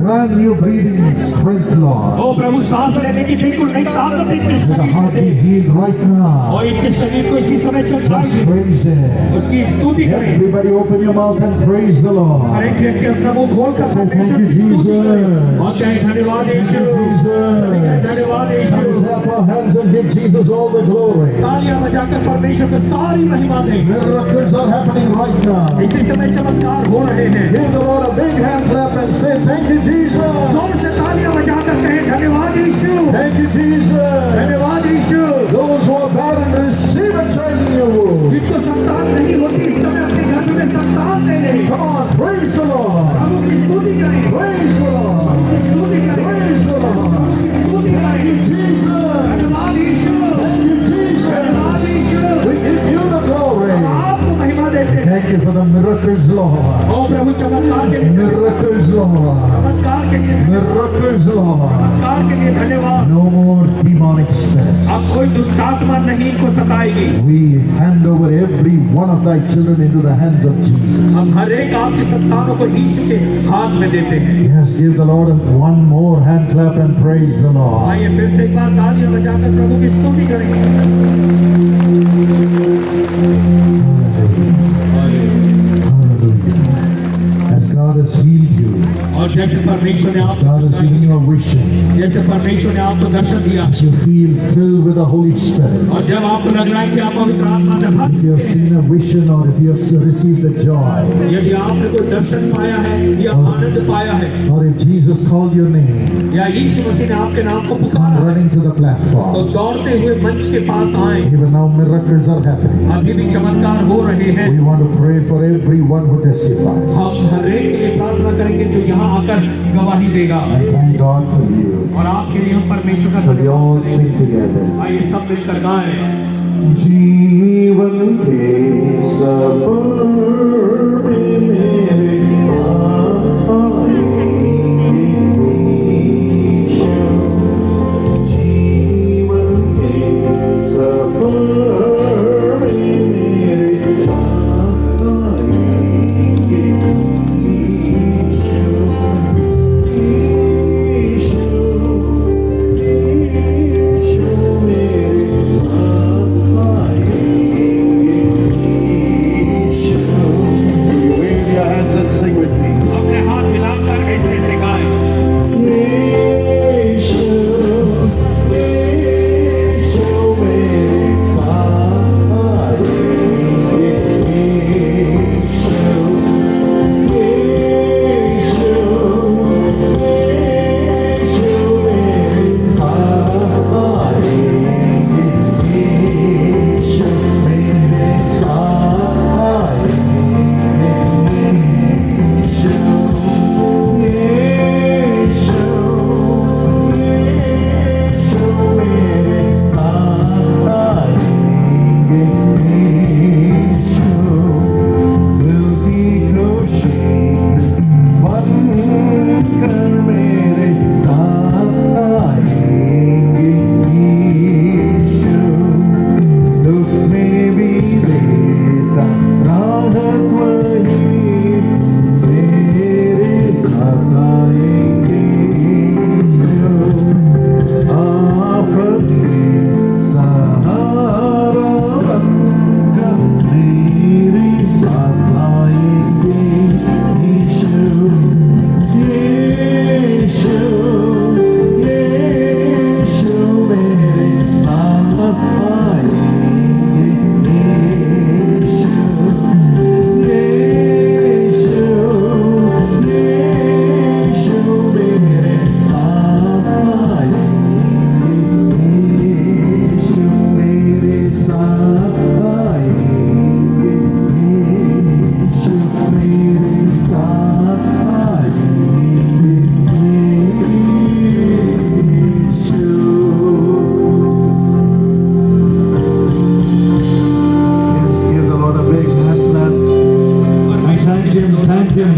Speaker 1: brand new breathing strength, Lord.
Speaker 2: ओ प्रभु सांस लेने की बिल्कुल नई ताकत इनके
Speaker 1: May the
Speaker 2: शरीर में
Speaker 1: heart
Speaker 2: they
Speaker 1: be healed right now.
Speaker 2: और इनके शरीर को इसी समय चंगाई
Speaker 1: Just
Speaker 2: दे।
Speaker 1: praise Him.
Speaker 2: उसकी स्तुति करें।
Speaker 1: Everybody open your mouth and praise the
Speaker 2: her
Speaker 1: Lord.
Speaker 2: एक व्यक्ति अपना मुंह खोलकर
Speaker 1: Say thank
Speaker 2: परमेश्वर
Speaker 1: you,
Speaker 2: की स्तुति करे
Speaker 1: Jesus.
Speaker 2: और कहें धन्यवाद
Speaker 1: Thank
Speaker 2: यीशु,
Speaker 1: you,
Speaker 2: सभी कहें
Speaker 1: Jesus.
Speaker 2: धन्यवाद
Speaker 1: Shall
Speaker 2: Yeshu.
Speaker 1: we clap our hands and give Jesus all the glory?
Speaker 2: तालियां बजाकर परमेश्वर को सारी महिमा दें।
Speaker 1: Miracles are happening right now.
Speaker 2: इसी समय चमत्कार हो रहे हैं।
Speaker 1: Give the Lord a big hand clap and say thank you, Jesus.
Speaker 2: जोर से तालियां बजाकर कहें धन्यवाद यीशु,
Speaker 1: Thank you, Jesus.
Speaker 2: धन्यवाद यीशु।
Speaker 1: Those who are barren, receive a child in your womb.
Speaker 2: जिनको संतान नहीं होती इस समय अपने घर में संतान ले लें।
Speaker 1: Come on, praise the Lord.
Speaker 2: प्रभु की स्तुति करें,
Speaker 1: Praise the Lord.
Speaker 2: प्रभु की स्तुति करें,
Speaker 1: Praise the Lord.
Speaker 2: प्रभु की स्तुति
Speaker 1: Thank you,
Speaker 2: करें।
Speaker 1: Jesus.
Speaker 2: धन्यवाद यीशु,
Speaker 1: Thank you, Jesus.
Speaker 2: धन्यवाद यीशु।
Speaker 1: We give you the glory.
Speaker 2: आपको महिमा देते हैं।
Speaker 1: Thank you for the miracles, Lord.
Speaker 2: ओ प्रभु चमत्कार के लिए,
Speaker 1: Miracles, Lord.
Speaker 2: चमत्कार के लिए,
Speaker 1: Miracles, Lord.
Speaker 2: चमत्कार के लिए धन्यवाद।
Speaker 1: No more demonic spirits.
Speaker 2: अब कोई दुष्ट आत्मा नहीं इनको सताएगी।
Speaker 1: We hand over every one of thy children into the hands of Jesus.
Speaker 2: हम हर एक आपकी संतानों को यीशु के हाथ में देते हैं।
Speaker 1: Yes, give the Lord one more hand clap and praise the Lord.
Speaker 2: आइए फिर से एक बार तालियां बजाकर प्रभु की स्तुति करें।
Speaker 1: Hallelujah. As God has healed you,
Speaker 2: और जैसे परमेश्वर ने
Speaker 1: God has
Speaker 2: आपको
Speaker 1: given you a vision,
Speaker 2: जैसे परमेश्वर ने आपको दर्शन दिया
Speaker 1: as you feel filled with the Holy Spirit,
Speaker 2: और जब आपको लग रहा है कि आप पवित्र आत्मा से भर
Speaker 1: if you have
Speaker 2: चुके हैं,
Speaker 1: seen a vision or if you have received the joy,
Speaker 2: यदि आपने कोई दर्शन पाया है या आनंद पाया है
Speaker 1: or if Jesus called your name,
Speaker 2: या यीशु मसीह ने आपके नाम को
Speaker 1: come
Speaker 2: पुकारा है,
Speaker 1: running to the
Speaker 2: तो
Speaker 1: platform.
Speaker 2: दौड़ते हुए मंच के पास आए।
Speaker 1: Even now miracles are happening.
Speaker 2: अभी भी चमत्कार हो रहे हैं।
Speaker 1: We want to pray for everyone who testifies.
Speaker 2: हम हर एक के लिए प्रार्थना करेंगे जो यहाँ आकर गवाही देगा
Speaker 1: And thank God for you.
Speaker 2: और आपके लिए हम परमेश्वर का
Speaker 1: So we
Speaker 2: धन्यवाद
Speaker 1: all sing together.
Speaker 2: आइए सब मिलकर गाएं।
Speaker 1: जीवन के सफर में मेरे साथ आएंगे ईशा। जीवन के सफर में मेरे साथ आएंगे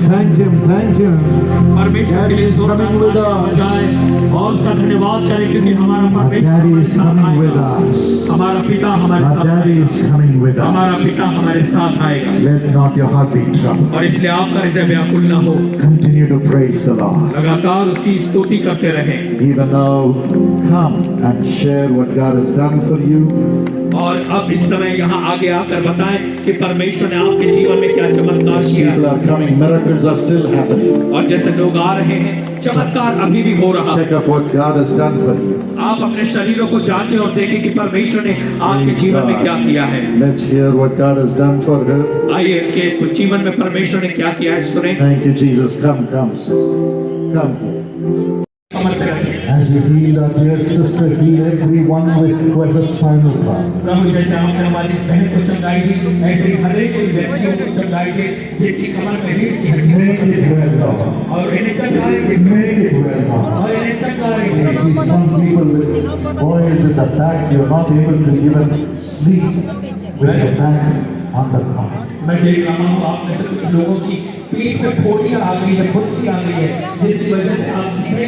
Speaker 1: Thank Him, thank Him.
Speaker 2: परमेश्वर के लिए जोरदार
Speaker 1: coming with
Speaker 2: तालियां
Speaker 1: us.
Speaker 2: बजाएं और उसका धन्यवाद करें क्योंकि हमारा
Speaker 1: Our
Speaker 2: परमेश्वर
Speaker 1: Daddy
Speaker 2: हमारे
Speaker 1: is
Speaker 2: साथ
Speaker 1: coming with
Speaker 2: आएगा।
Speaker 1: us.
Speaker 2: हमारा पिता हमारे
Speaker 1: Our
Speaker 2: साथ
Speaker 1: Daddy
Speaker 2: आएगा।
Speaker 1: is coming with
Speaker 2: हमारा
Speaker 1: us.
Speaker 2: पिता हमारे साथ आएगा
Speaker 1: Let not your heart be troubled.
Speaker 2: और इसलिए आपका हृदय व्याकुल न हो,
Speaker 1: Continue to praise the Lord.
Speaker 2: लगातार उसकी स्तुति करते रहें।
Speaker 1: Even now, come and share what God has done for you.
Speaker 2: और अब इस समय यहाँ आगे आकर बताएं कि परमेश्वर ने आपके जीवन में क्या चमत्कार किया
Speaker 1: People
Speaker 2: है।
Speaker 1: are coming, miracles are still happening.
Speaker 2: और जैसे लोग आ रहे हैं, चमत्कार अभी भी हो रहा है।
Speaker 1: Check out what God has done for you.
Speaker 2: आप अपने शरीरों को जांचें और देखें कि परमेश्वर ने आपके
Speaker 1: Praise
Speaker 2: जीवन में क्या
Speaker 1: God.
Speaker 2: किया है।
Speaker 1: Let's hear what God has done for her.
Speaker 2: आइए उनके जीवन में परमेश्वर ने क्या किया है सुने।
Speaker 1: Thank you, Jesus. Come, come, sister. Come here.
Speaker 2: कमर पे रखें।
Speaker 1: As you heal our dear sister, heal everyone who has a spinal cord.
Speaker 2: प्रभु जैसे आपने हमारी इस बहन को चंगाई दी, ऐसे ही हर एक कोई व्यक्तियों को चंगाई दे जिनकी कमर में रीढ़ की हड्डी
Speaker 1: Make it well, Lord.
Speaker 2: और इन्हें चंगाएंगे
Speaker 1: Make it well, Lord.
Speaker 2: और इन्हें
Speaker 1: I
Speaker 2: चंगाएंगे।
Speaker 1: see some people with boils in the back. You're not able to even sleep with your back on the cot.
Speaker 2: मैं देख रहा हूँ आप में से कुछ लोगों की पीठ में फोड़ियां आ गई है, फुंसी आ गई है, जिसकी वजह से आप सीधे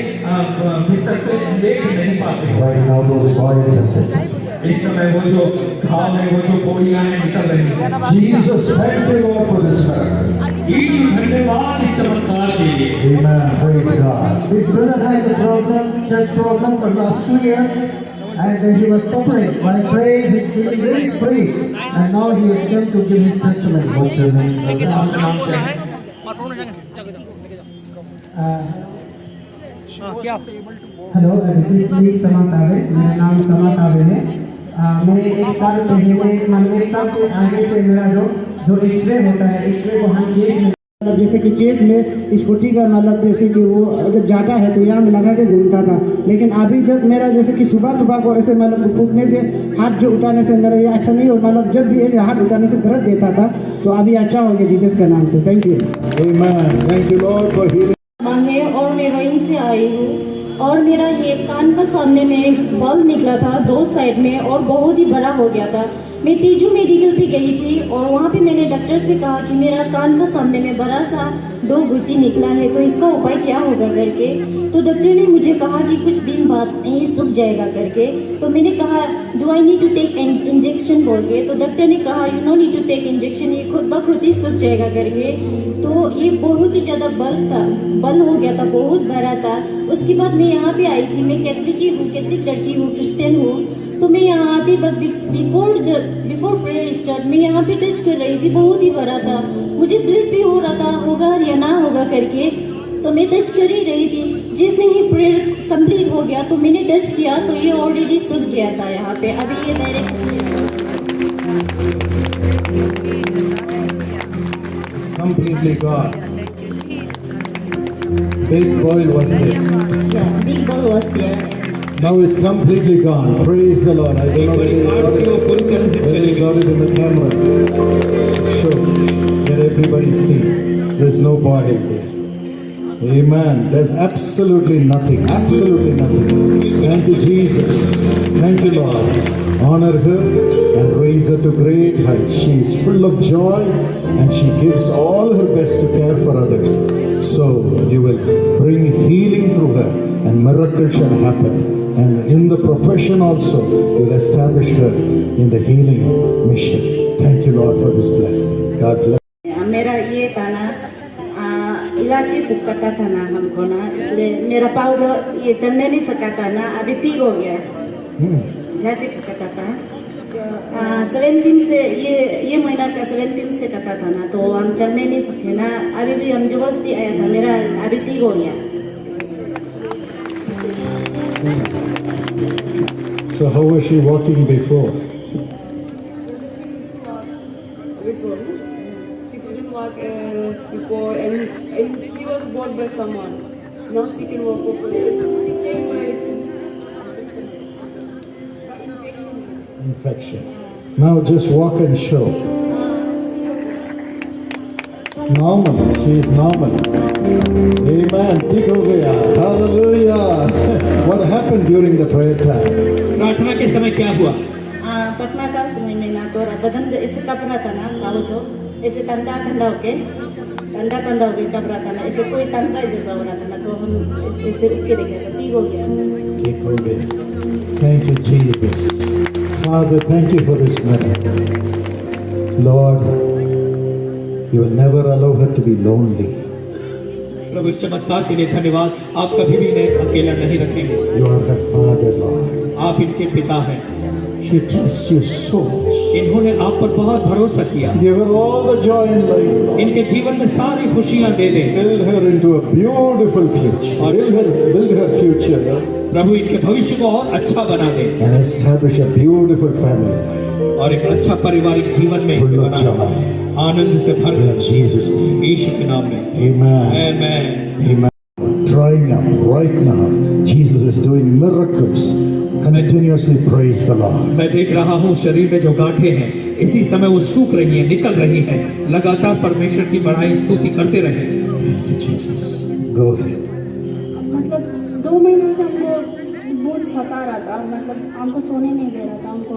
Speaker 2: बिस्तर पे लेट नहीं पाते।
Speaker 1: Right now, those boils are disappearing.
Speaker 2: इस समय वो जो घाव है, वो जो फोड़ियां हैं निकल रही हैं।
Speaker 1: Jesus, thank you, Lord, for this miracle.
Speaker 2: यीशु धन्यवाद इस चमत्कार के लिए।
Speaker 1: Amen. Praise God.
Speaker 6: This brother had a problem, chest problem for last 2 years, and he was suffering. By praying, he's feeling very free, and now he has come to give his testimony.
Speaker 1: What's your name, brother?
Speaker 2: आपका नाम क्या है?
Speaker 6: Hello, this is me समा तावे। मेरा नाम समा तावे है। मैंने एक साल पहले मतलब एक साल से आगे से मेरा जो एक्सरे होता है, एक्सरे को हम चेस्ट में मतलब जैसे कि चेस्ट में स्कूटी का मतलब जैसे कि वो जब जाता है तो यहाँ में लगा के घूमता था, लेकिन अभी जब मेरा जैसे कि सुबह सुबह को ऐसे मतलब उठने से हाथ जो उठाने से मेरा ये अच्छा नहीं हो, मतलब जब भी ऐसे हाथ उठाने से दर्द देता था, तो अभी अच्छा हो गया जीसस के नाम से। Thank you.
Speaker 1: Amen. Thank you, Lord, for healing.
Speaker 7: है और मैं रोइंग से आई हूँ और मेरा ये कान का सामने में बल निकला था 2 साइड में और बहुत ही बड़ा हो गया था। मैं तेजू मेडिकल पे गई थी और वहाँ पे मैंने डॉक्टर से कहा कि मेरा कान का सामने में बड़ा सा 2 गुत्ती निकला है, तो इसका उपाय क्या होगा करके। तो डॉक्टर ने मुझे कहा कि कुछ दिन बाद ये सूख जाएगा करके। तो मैंने कहा do I need to take injection बोल के। तो डॉक्टर ने कहा you no need to take injection, ये खुद ब खुद ही सूख जाएगा करके। तो ये बहुत ही ज़्यादा बल हो गया था, बहुत बड़ा था। उसके बाद मैं यहाँ पे आई थी। मैं कैथलिक लड़की हूँ, क्रिश्चियन हूँ। तो मैं यहाँ आती वक्त बिफोर प्रेयर स्टार्ट मैं यहाँ पे टच कर रही थी, बहुत ही बड़ा था। मुझे ब्लीड भी हो रहा था, होगा या ना होगा करके। तो मैं टच कर ही रही थी। जैसे ही प्रेयर कंप्लीट हो गया तो मैंने टच किया तो ये ऑलरेडी सूख गया था यहाँ पे। अभी ये direct
Speaker 1: It's completely gone. Big boil was there.
Speaker 7: Big boil was there.
Speaker 1: Now it's completely gone. Praise the Lord. I don't know whether you got it, whether you got it in the camera. Show. Let everybody see. There's no boil there. Amen. There's absolutely nothing. Absolutely nothing. Thank you, Jesus. Thank you, Lord. Honor her and raise her to great heights. She is full of joy and she gives all her best to care for others. So you will bring healing through her and miracles shall happen. And in the profession also, you will establish her in the healing mission. Thank you, Lord, for this blessing. God bless.
Speaker 7: मेरा ये था ना इलायची फुकता था ना हमको ना, इसलिए मेरा पाँव जो ये चलने नहीं सका था ना, अभी ठीक हो गया। इलायची फुकता था 17 से ये महीना का 17 से कटा था ना, तो हम चलने नहीं सके ना। अभी भी हम जबरदस्ती आया था, मेरा अभी ठीक हो गया।
Speaker 1: So how was she walking before?
Speaker 8: She couldn't walk before, and she was bought by someone. Now she can walk properly. She came by infection.
Speaker 1: Infection. Now just walk and show. Normal. She is normal. Amen. ठीक हो गया. Hallelujah. What happened during the prayer time?
Speaker 2: प्रार्थना के समय क्या हुआ?
Speaker 7: पटना का समय में ना तो बदन ऐसे कप रहा था ना, पाँव जो ऐसे ठंडा ठंडा होके ठंडा ठंडा हो गया, घबराता ना, ऐसे कोई तंत्र जैसा हो रहा था ना, तो हम ऐसे उठ के देखे तो ठीक हो गया।
Speaker 1: ठीक हो गया। Thank you, Jesus. Father, thank you for this miracle. Lord, you will never allow her to be lonely.
Speaker 2: प्रभु इस चमत्कार के लिए धन्यवाद। आप कभी भी इन्हें अकेला नहीं रखेंगे।
Speaker 1: You are her father, Lord.
Speaker 2: आप इनके पिता हैं।
Speaker 1: She trusts you so much.
Speaker 2: इन्होंने आप पर बहुत भरोसा किया।
Speaker 1: Give her all the joy in life, Lord.
Speaker 2: इनके जीवन में सारी खुशियां दे दे।
Speaker 1: Build her into a beautiful future. Build her future, Lord.
Speaker 2: प्रभु इनके भविष्य को और अच्छा बना दे
Speaker 1: And establish a beautiful family life.
Speaker 2: और एक अच्छा पारिवारिक जीवन में इसे
Speaker 1: Full of
Speaker 2: बना
Speaker 1: joy.
Speaker 2: आनंद से भर
Speaker 1: In Jesus' name.
Speaker 2: यीशु के नाम में
Speaker 1: Amen.
Speaker 2: आमीन।
Speaker 1: Amen. Drying up right now. Jesus is doing miracles. Continuously praise the Lord.
Speaker 2: मैं देख रहा हूँ शरीर में जो गांठें हैं इसी समय वो सूख रही हैं, निकल रही हैं। लगातार परमेश्वर की बड़ाई स्तुति करते रहे।
Speaker 1: Thank you, Jesus. Go ahead.
Speaker 9: मतलब 2 महीने से हमको बहुत सता रहा था, मतलब हमको सोने नहीं दे रहा था, हमको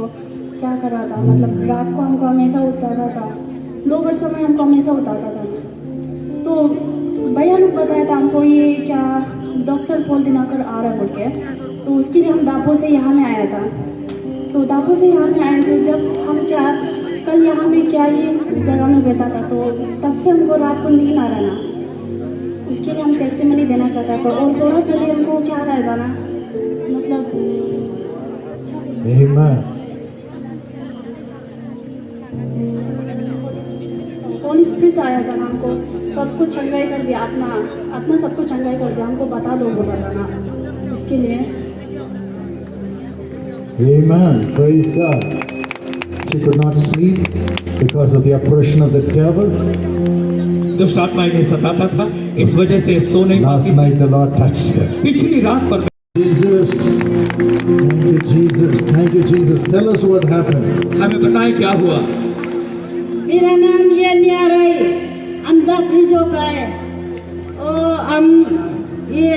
Speaker 9: क्या कर रहा था, मतलब रात को हमको हमेशा उतारा था, 2 बजे समय हमको हमेशा उतारता था। तो भैया लोग बताया था हमको ये क्या डॉक्टर पोल दिनाकर आ रहा बोल के, तो उसके लिए हम दापो से यहाँ में आया था। तो दापो से यहाँ में आए तो जब हम क्या कल यहाँ में क्या ये जगह में बैठा था, तो तब से हमको रात को नींद आ रहा ना, उसके लिए हम टेस्टिमनी देना चाहता था। और थोड़ा पहले हमको क्या आएगा ना, मतलब
Speaker 1: Amen.
Speaker 9: होली स्पिरिट आएगा ना, हमको सब कुछ चंगाई कर दिया, अपना सब कुछ चंगाई कर दिया, हमको बता दो बोला था ना, इसके लिए।
Speaker 1: Amen. Praise God. She could not sleep because of the oppression of the devil.
Speaker 2: दुष्ट आत्मा इन्हें सताता था, इस वजह से सो नहीं
Speaker 1: Last
Speaker 2: पाती
Speaker 1: night the Lord touched her.
Speaker 2: थी। पिछली रात पर
Speaker 1: Jesus. Thank you, Jesus. Thank you, Jesus. Tell us what happened.
Speaker 2: हमें बताएं क्या हुआ।
Speaker 9: मेरा नाम ये न्याराई अंधा ब्रिजो का है और हम ये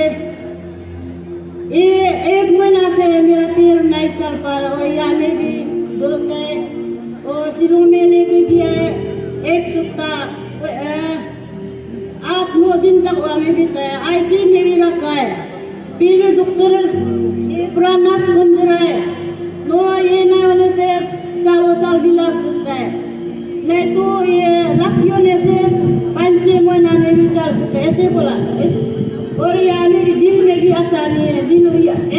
Speaker 9: 1 महीना से मेरा पैर नहीं चल पा रहा और यहाँ में भी दुर्ग है और सिरों में लेके दिया है 1 सप्ताह 8-9 दिन तक वहाँ में बिताया, आईसीयू में भी रखा है। फिर भी डॉक्टर पूरा नस समझ रहा है, नो ये न होने से सालों साल भी लग सकता है, नहीं तो ये रख होने से 5-6 महीना में भी चल सकता है, ऐसे बोला। और यहाँ में भी दिल में भी अच्छा नहीं है, दिल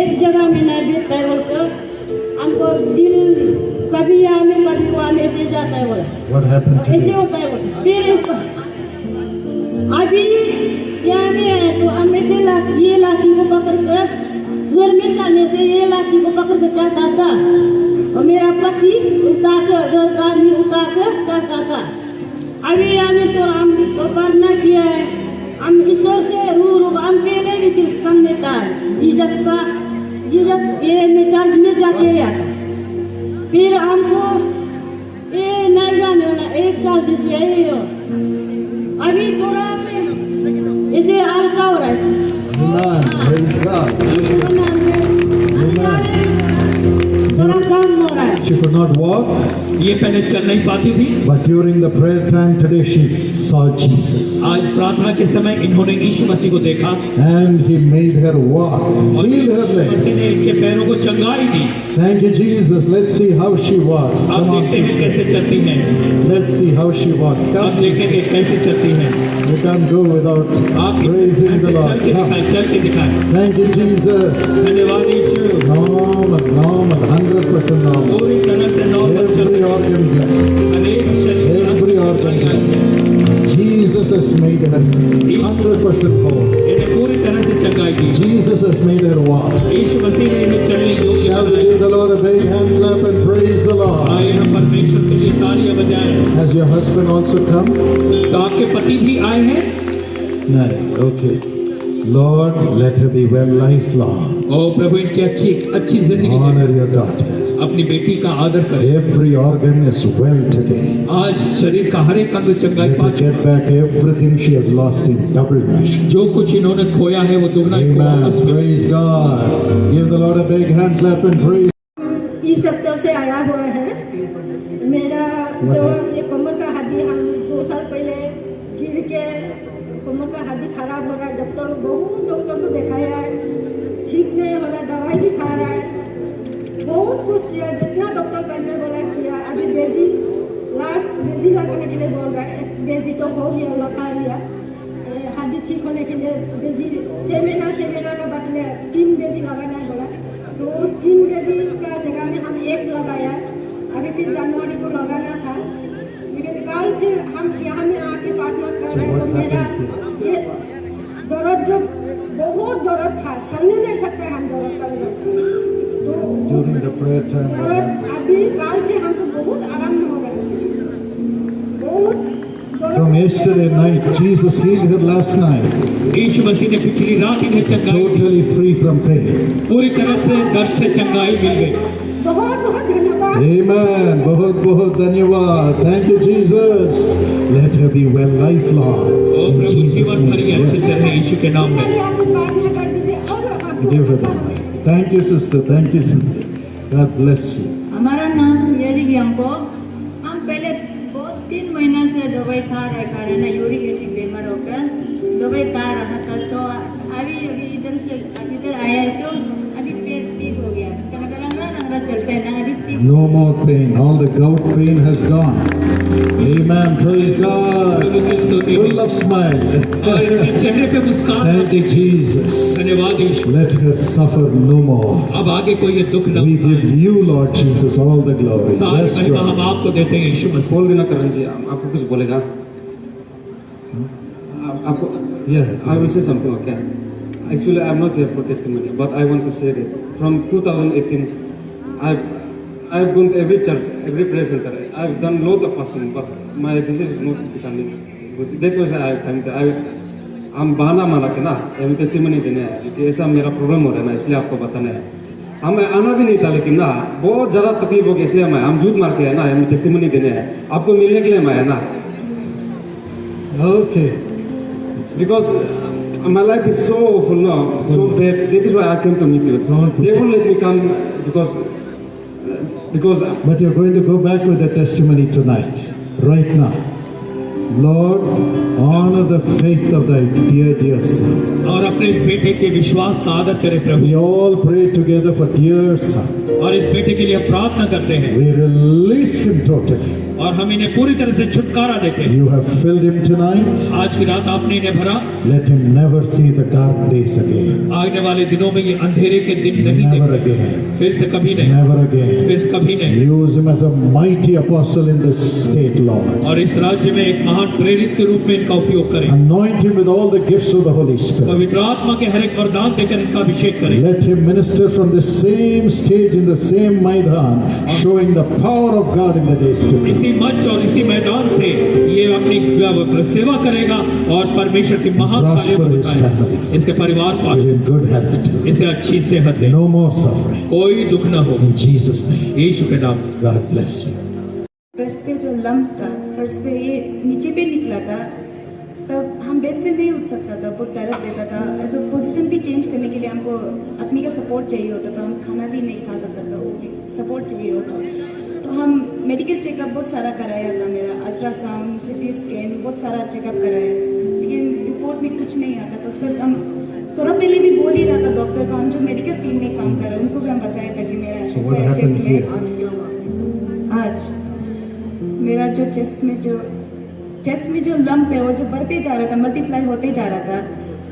Speaker 9: एक जगह में नहीं बैठता है बोलकर, हमको दिल कभी यहाँ में कभी वहाँ में ऐसे जाता है बोला।
Speaker 1: What happened to
Speaker 9: ऐसे
Speaker 1: you?
Speaker 9: होता है बोला। फिर इसको अभी यहाँ में है तो हम ऐसे ये लाठी को पकड़ कर घर में जाने से ये लाठी को पकड़ कर चलता था और मेरा पति उतार घर का आदमी उतार कर चलता था। अभी यहाँ में तो हम प्रार्थना किया है, हम ईश्वर से रू हम पहले भी क्रिश्चियन में था, जीसस ये में चर्च में जाके रहा था। फिर हमको ये नहीं जाने वाला 1 साल जैसे यही हो, अभी थोड़ा से इसे हल्का हो रहा है।
Speaker 1: Amen. Praise God. Amen.
Speaker 9: थोड़ा कम हो रहा है।
Speaker 1: She could not walk,
Speaker 2: ये पहले चल नहीं पाती थी,
Speaker 1: but during the prayer time today she saw Jesus.
Speaker 2: आज प्रार्थना के समय इन्होंने यीशु मसीह को देखा
Speaker 1: And he made her walk, heal her
Speaker 2: मसीह ने
Speaker 1: legs.
Speaker 2: इनके पैरों को चंगाई दी।
Speaker 1: Thank you, Jesus. Let's see how she walks.
Speaker 2: आप
Speaker 1: Come on,
Speaker 2: देखते हैं कैसे
Speaker 1: sister.
Speaker 2: चलती हैं,
Speaker 1: Let's see how she walks.
Speaker 2: आप
Speaker 1: Come,
Speaker 2: देखेंगे
Speaker 1: sister.
Speaker 2: कैसे चलती हैं।
Speaker 1: You can't go without
Speaker 2: आप
Speaker 1: praising the
Speaker 2: ऐसे
Speaker 1: Lord.
Speaker 2: चल के
Speaker 1: Come.
Speaker 2: दिखाएं, चल के दिखाएं।
Speaker 1: Thank you, Jesus.
Speaker 2: धन्यवाद यीशु।
Speaker 1: Normal, 100% normal.
Speaker 2: पूरी तरह से नॉर्मल चल
Speaker 1: Every
Speaker 2: रही है।
Speaker 1: organ blessed.
Speaker 2: अनेक शरीर
Speaker 1: Every organ blessed. Jesus has made her 100% whole.
Speaker 2: इन्हें पूरी तरह से चंगाई दी।
Speaker 1: Jesus has made her walk.
Speaker 2: यीशु मसीह ने इन्हें चलने योग्य
Speaker 1: Shall we
Speaker 2: बनाया।
Speaker 1: give the Lord a big hand clap and praise the Lord?
Speaker 2: आइए हम परमेश्वर के लिए तालियां बजाएं।
Speaker 1: Has your husband also come?
Speaker 2: तो आपके पति भी आए हैं?
Speaker 1: No. Okay. Lord, let her be well lifelong.
Speaker 2: ओ प्रभु इनकी अच्छी जिंदगी
Speaker 1: Honor your daughter.
Speaker 2: अपनी बेटी का आदर करें।
Speaker 1: Every organ is well today.
Speaker 2: आज शरीर का हर एक अंग चंगाई
Speaker 1: Let
Speaker 2: पा
Speaker 1: her get back everything she has lost in double measure.
Speaker 2: जो कुछ इन्होंने खोया है वो दुगना इनको वापस
Speaker 1: Amen.
Speaker 2: मिले।
Speaker 1: Praise God. Give the Lord a big hand clap and praise.
Speaker 9: इस सप्ताह से आया हुआ है मेरा जो ये कमर का हड्डी, हम 2 साल पहले गिर के के लिए बोल रहा है, एक बेजी तो हो गया, लगा लिया, हड्डी ठीक होने के लिए बेजी 6 महीना का बदले 3 बेजी लगाना है बोला, तो 3 बेजी का जगह में हम 1 लगाया। अभी फिर जनवरी को लगाना था, लेकिन कल से हम यहाँ में आके प्रार्थना कर रहे हैं, तो मेरा ये दर्द जो बहुत दर्द था, समझ नहीं सकते हम दर्द का वजह से, तो
Speaker 1: During the prayer time,
Speaker 9: दर्द अभी कल से हमको बहुत आराम हो गया, बहुत दर्द।
Speaker 1: from yesterday night, Jesus healed her last night,
Speaker 2: यीशु मसीह ने पिछली रात इन्हें चंगाई दी,
Speaker 1: totally free from pain.
Speaker 2: पूरी तरह से दर्द से चंगाई मिल गई।
Speaker 9: बहुत बहुत धन्यवाद।
Speaker 1: Amen. बहुत बहुत धन्यवाद. Thank you, Jesus. Let her be well lifelong.
Speaker 2: O
Speaker 1: In
Speaker 2: Prabhu
Speaker 1: Jesus'
Speaker 2: जीवन भरी
Speaker 1: name.
Speaker 2: अच्छे से
Speaker 1: Yes.
Speaker 2: रहे यीशु के नाम में।
Speaker 9: ताकि आपको प्रार्थना कर दीजिए और आपको
Speaker 1: Give her
Speaker 9: अच्छा
Speaker 1: the
Speaker 9: लगे।
Speaker 1: mic. Thank you, sister. Thank you, sister. God bless you.
Speaker 10: हमारा नाम यदि हमको हम पहले 3 महीना से दवाई खा रहे ना, यूरिक एसिड बीमार होकर दवाई खा रहा था, तो अभी इधर आया तो अभी पेट ठीक हो गया, लंगड़ा चलता है ना, अभी ठीक।
Speaker 1: No more pain. All the gout pain has gone. Amen. Praise God. Full of smile.
Speaker 2: और इनके चेहरे पे मुस्कान।
Speaker 1: Thank you, Jesus.
Speaker 2: धन्यवाद यीशु।
Speaker 1: Let her suffer no more.
Speaker 2: अब आगे कोई ये दुख न
Speaker 1: We give you, Lord Jesus, all the glory.
Speaker 2: सारी
Speaker 1: Yes,
Speaker 2: महिमा
Speaker 1: God.
Speaker 2: हम आपको देते हैं यीशु मसीह।
Speaker 11: बोल देना करण जी, आपको कुछ बोलेगा? आपको
Speaker 1: Yeah.
Speaker 11: I will say something, okay? Actually, I am not here for testimony, but I want to say that from 2018, I've gone to every church, every prayer center. I've done lot of fasting, but my disease is not becoming good. That was I come to. हम बहाना मारा के ना, हमें testimony देने हैं कि ऐसा मेरा प्रॉब्लम हो रहा है ना, इसलिए आपको बताना है। हमें आना भी नहीं था, लेकिन ना बहुत ज़्यादा तकलीफ हो गई, इसलिए हम झूठ मार के है ना, हमें टेस्टिमनी देने हैं, आपको मिलने के लिए हम आए ना।
Speaker 1: Okay.
Speaker 11: Because my life is so awful now, so bad. That is why I came to meet you. They won't let me come because
Speaker 1: But you're going to go back with a testimony tonight, right now. Lord, honor the faith of thy dear son.
Speaker 2: और अपने इस बेटे के विश्वास का आदर करें प्रभु।
Speaker 1: We all pray together for dear son.
Speaker 2: और इस बेटे के लिए प्रार्थना करते हैं
Speaker 1: We release him totally.
Speaker 2: और हम इन्हें पूरी तरह से छुटकारा देते हैं।
Speaker 1: You have filled him tonight.
Speaker 2: आज की रात आपने इन्हें भरा।
Speaker 1: Let him never see the dark days again.
Speaker 2: आने वाले दिनों में ये अंधेरे के दिन नहीं
Speaker 1: Never
Speaker 2: देखेंगे।
Speaker 1: again.
Speaker 2: फिर से कभी नहीं।
Speaker 1: Never again.
Speaker 2: फिर से कभी नहीं।
Speaker 1: Use him as a mighty apostle in this state, Lord.
Speaker 2: और इस राज्य में एक महान प्रेरित के रूप में इनका उपयोग करें।
Speaker 1: Anoint him with all the gifts of the Holy Spirit.
Speaker 2: पवित्र आत्मा के हर एक वरदान देकर इनका अभिषेक करें।
Speaker 1: Let him minister from the same stage in the same Maidan, showing the power of God in the days to come.
Speaker 2: इसी मंच और इसी मैदान से ये अपनी सेवा करेगा और परमेश्वर की महान कार्यों को
Speaker 1: Prosper his
Speaker 2: दिखाएगा।
Speaker 1: family.
Speaker 2: इसके परिवार को
Speaker 1: Give him good health too.
Speaker 2: इसे अच्छी सेहत दे,
Speaker 1: No more suffering.
Speaker 2: कोई दुख न हो।
Speaker 1: In Jesus' name.
Speaker 2: यीशु के नाम में।
Speaker 1: God bless you.
Speaker 8: ब्रेस्ट पे जो लम्प था, फर्स्ट पे ये नीचे पे निकला था, तब हम बेड से नहीं उठ सकता था, बहुत दर्द देता था। ऐसा पोजीशन भी चेंज करने के लिए हमको आदमी का सपोर्ट चाहिए होता था, हम खाना भी नहीं खा सकता था, वो भी सपोर्ट चाहिए होता। तो हम मेडिकल चेकअप बहुत सारा कराया था, मेरा अल्ट्रासाउंड, सीटी स्कैन, बहुत सारा चेकअप कराया, लेकिन रिपोर्ट में कुछ नहीं आता था। उसका हम थोड़ा पहले भी बोल ही रहा था डॉक्टर को, हम जो मेडिकल टीम में काम कर रहे हैं उनको भी हम बताया था कि मेरा
Speaker 1: So what happened here?
Speaker 8: आज मेरा जो चेस्ट में जो लंप है वो जो बढ़ते जा रहा था, मल्टीप्लाई होते जा रहा था,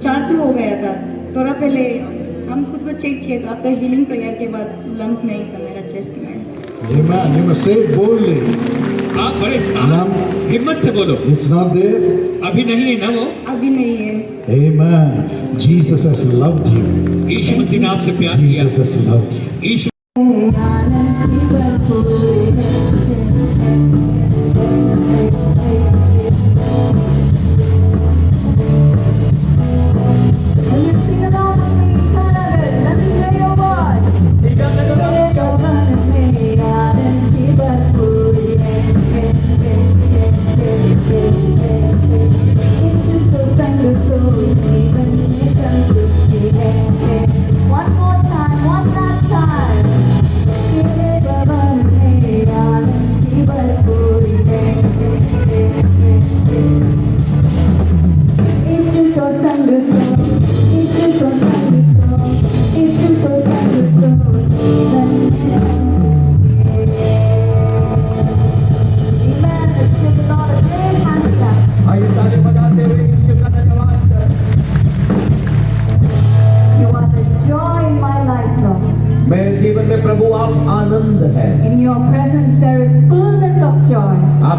Speaker 8: 4 हो गया था। थोड़ा पहले हम खुद को चेक किए तो आफ्टर हीलिंग प्रेयर के बाद लंप नहीं था मेरा चेस्ट में।
Speaker 1: Amen. You must say it boldly.
Speaker 2: आप बड़े साथ हिम्मत से बोलो।
Speaker 1: It's not there.
Speaker 2: अभी नहीं है ना वो।
Speaker 8: अभी नहीं है।
Speaker 1: Amen. Jesus has loved you.
Speaker 2: यीशु मसीह ने आपसे प्यार किया।
Speaker 1: Jesus has loved you.
Speaker 2: Yeshu
Speaker 9: One more time, one last time.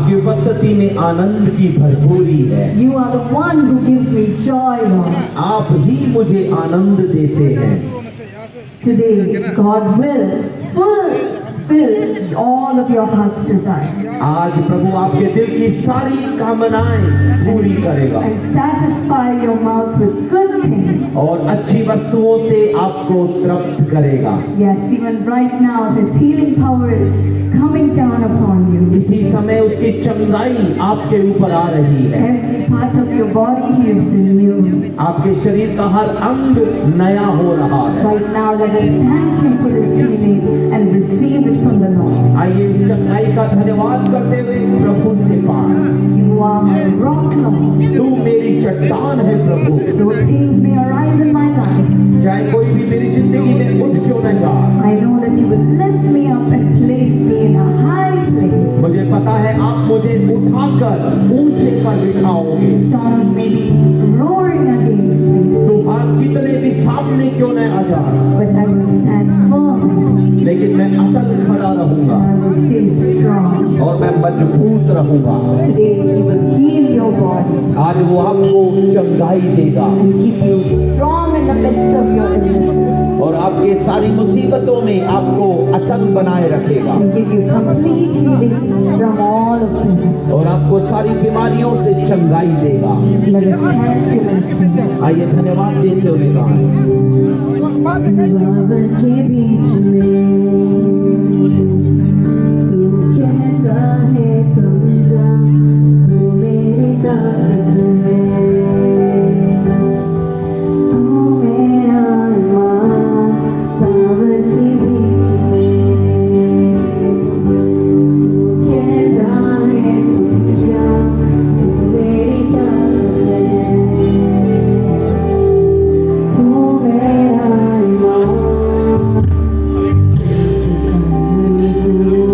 Speaker 5: आपकी उपस्थिति में आनंद की भरपूरी है।
Speaker 9: You are the one who gives me joy, Lord.
Speaker 5: आप ही मुझे आनंद देते हैं।
Speaker 9: Today, God will fulfill all of your heart's desire
Speaker 5: आज प्रभु आपके दिल की सारी कामनाएं पूरी करेगा
Speaker 9: and satisfy your mouth with good things.
Speaker 5: और अच्छी वस्तुओं से आपको तृप्त करेगा।
Speaker 9: Yes, even right now, His healing power is coming down upon you.
Speaker 5: इसी समय उसकी चंगाई आपके ऊपर आ रही है।
Speaker 9: Every part of your body He is renewing.
Speaker 5: आपके शरीर का हर अंग नया हो रहा है।
Speaker 9: Right now, let us thank Him for His healing and receive it from the Lord.
Speaker 5: आइए इस चंगाई का धन्यवाद करते हुए प्रभु से पाएं।
Speaker 9: You are my rock, Lord.
Speaker 5: तू मेरी चट्टान है प्रभु।
Speaker 9: So things may arise in my life,
Speaker 5: चाहे कोई भी मेरी जिंदगी में उठ क्यों न जाए,
Speaker 9: I know that you will lift me up and place me in a high place.
Speaker 5: मुझे पता है आप मुझे उठाकर ऊंचे पर बिठाओगे।
Speaker 9: Storms may be roaring against me,
Speaker 5: तूफान कितने भी सामने क्यों न आ जाए,
Speaker 9: but I will stand firm.
Speaker 5: लेकिन मैं अटल खड़ा रहूंगा
Speaker 9: I will stay strong.
Speaker 5: और मैं मजबूत रहूंगा।
Speaker 9: Today He will heal your body
Speaker 5: आज वो आपको चंगाई देगा
Speaker 9: and keep you strong in the midst of your illnesses
Speaker 5: और आपके सारी मुसीबतों में आपको अटल बनाए रखेगा
Speaker 9: and give you complete healing from all of them.
Speaker 5: और आपको सारी बीमारियों से चंगाई देगा।
Speaker 9: Let us thank Him and sing.
Speaker 5: आइए धन्यवाद देते हुए गाएं।
Speaker 9: बाबा के बीच में तू कहता है तुम जा, तू मेरी ताकत है, तू मेरा ईमान। बाबा के बीच में तू कहता है तुम जा, तू मेरी ताकत है, तू मेरा ईमान।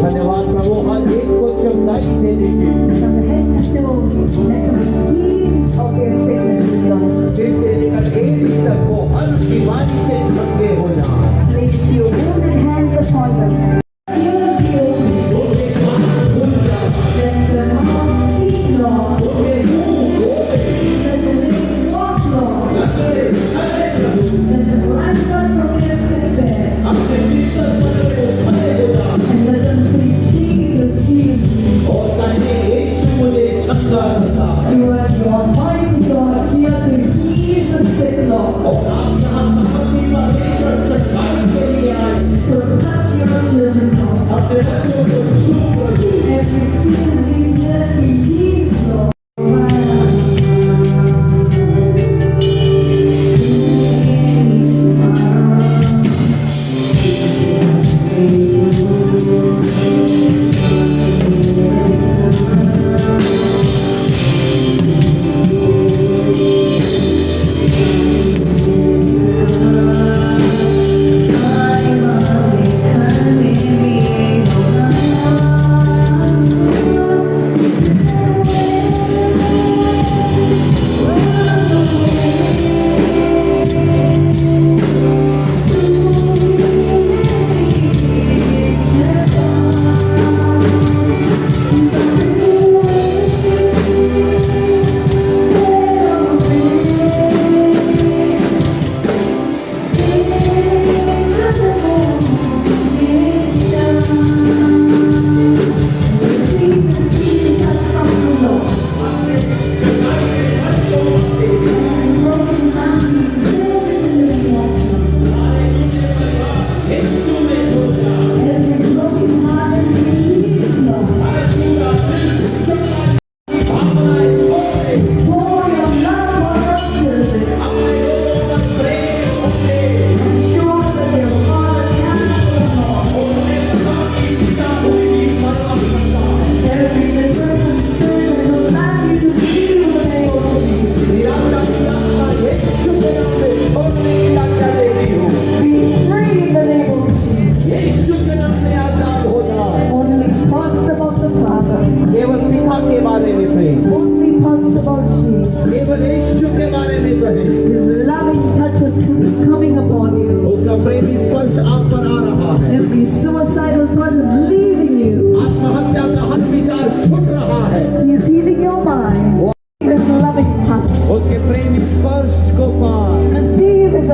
Speaker 5: धन्यवाद प्रभु हर एक को चंगाई देने के लिए।
Speaker 9: From head to toe, let them be healed of their sicknesses, Lord.
Speaker 5: सिर से लेकर एड़ी तक वो हर बीमारी से चंगे हो जाएं।
Speaker 9: Place your wounded hands upon them. Heal, heal. Let the mouth speak, Lord. Let the living walk, Lord. Let them rise up from their sick beds. And let them say, Jesus heals me.
Speaker 5: और कहने यीशु मुझे चंगा करता है।
Speaker 9: You are the Almighty God, here to heal the sick, Lord.
Speaker 5: और आप यहाँ सामर्थी परमेश्वर चंगाई के लिए आए।
Speaker 9: So touch your children